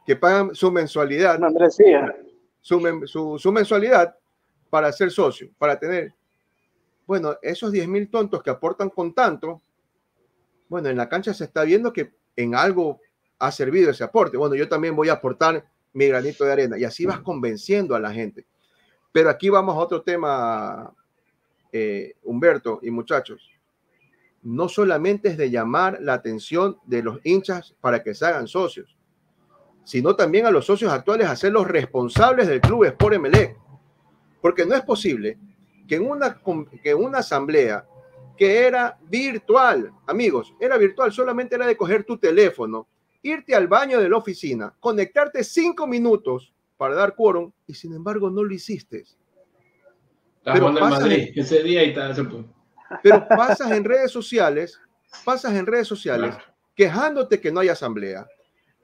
[SPEAKER 2] que pagan su mensualidad. Su mensualidad para ser socio, para tener, bueno, esos 10,000 tontos que aportan con tanto, bueno, en la cancha se está viendo que en algo ha servido ese aporte. Bueno, yo también voy a aportar mi granito de arena, y así vas convenciendo a la gente. Pero aquí vamos a otro tema, Humberto y muchachos. No solamente es de llamar la atención de los hinchas para que se hagan socios, sino también a los socios actuales hacerlos responsables del Club Sport Emelec. Porque no es posible que en una asamblea que era virtual, amigos, era virtual, solamente era de coger tu teléfono, irte al baño de la oficina, conectarte 5 minutos para dar quórum, y sin embargo no lo hiciste. Pero pasas en redes sociales, quejándote que no hay asamblea,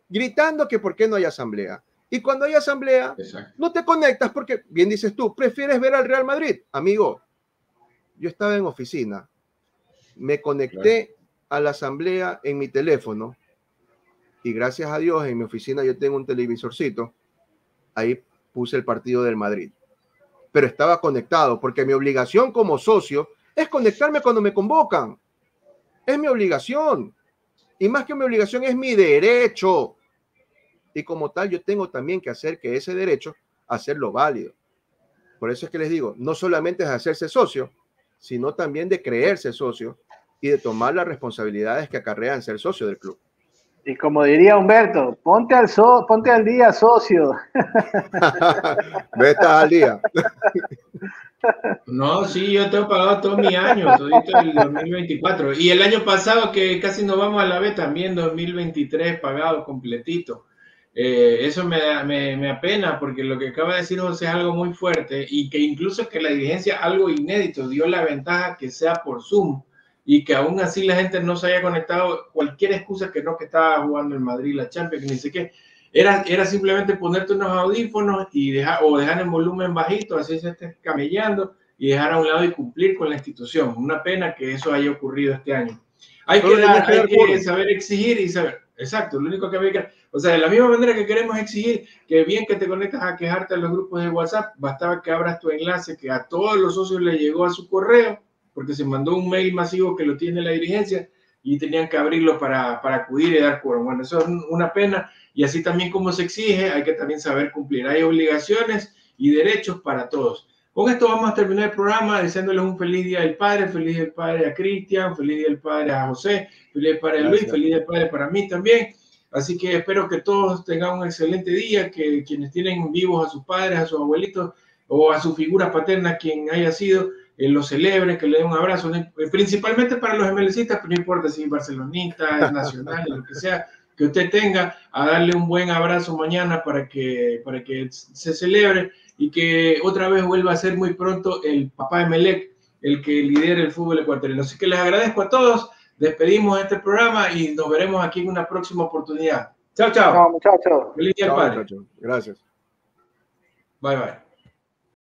[SPEAKER 2] gritando que por qué no hay asamblea. Y cuando hay asamblea, no te conectas porque, bien dices tú, prefieres ver al Real Madrid. Amigo, yo estaba en oficina, me conecté a la asamblea en mi teléfono y gracias a Dios en mi oficina yo tengo un televisorcito, ahí puse el partido del Madrid. Pero estaba conectado porque mi obligación como socio es conectarme cuando me convocan. Es mi obligación. Y más que mi obligación, es mi derecho. Y como tal, yo tengo también que hacer que ese derecho, hacerlo válido. Por eso es que les digo, no solamente es hacerse socio, sino también de creerse socio y de tomar las responsabilidades que acarrean ser socio del club.
[SPEAKER 5] Y como diría Humberto, ponte al día, socio.
[SPEAKER 2] Ve, estás al día.
[SPEAKER 1] No, sí, yo tengo pagado todo mi año, todito el 2024. Y el año pasado, que casi nos vamos a la B, también 2023 pagado completito. Eso me apena, porque lo que acaba de decir José es algo muy fuerte, y que incluso es que la dirigencia, algo inédito, dio la ventaja que sea por Zoom, y que aún así la gente no se haya conectado, cualquier excusa que no, que estaba jugando el Madrid, la Champions, que ni sé qué. Era simplemente ponerte unos audífonos y dejar el volumen bajito, así se esté camellando, y dejar a un lado y cumplir con la institución. Una pena que eso haya ocurrido este año. Hay que saber exigir y saber. Exacto, lo único que había que... O sea, de la misma manera que queremos exigir que bien que te conectas a quejarte a los grupos de WhatsApp, bastaba que abras tu enlace, que a todos los socios les llegó a su correo, porque se mandó un mail masivo que lo tiene la dirigencia y tenían que abrirlo para acudir y dar quórum. Bueno, eso es una pena, y así también como se exige, hay que también saber cumplir. Hay obligaciones y derechos para todos. Con esto vamos a terminar el programa deseándoles un feliz Día del Padre, feliz Día del Padre a Cristian, feliz Día del Padre a José, feliz Día del Padre a Luis, feliz Día del Padre para mí también. Así que espero que todos tengan un excelente día, que quienes tienen vivos a sus padres, a sus abuelitos o a su figura paterna, quien haya sido, lo celebren, que le den un abrazo, principalmente para los MLCistas, pero no importa si es barcelonista, es nacional, lo que sea, que usted tenga, a darle un buen abrazo mañana para que se celebre y que otra vez vuelva a ser muy pronto el papá Emelec el que lidere el fútbol ecuatoriano. Así que les agradezco a todos, despedimos este programa y nos veremos aquí en una próxima oportunidad. Chao, chao.
[SPEAKER 5] Chao, muchachos.
[SPEAKER 1] Feliz Día del Padre.
[SPEAKER 2] Gracias.
[SPEAKER 1] Bye, bye.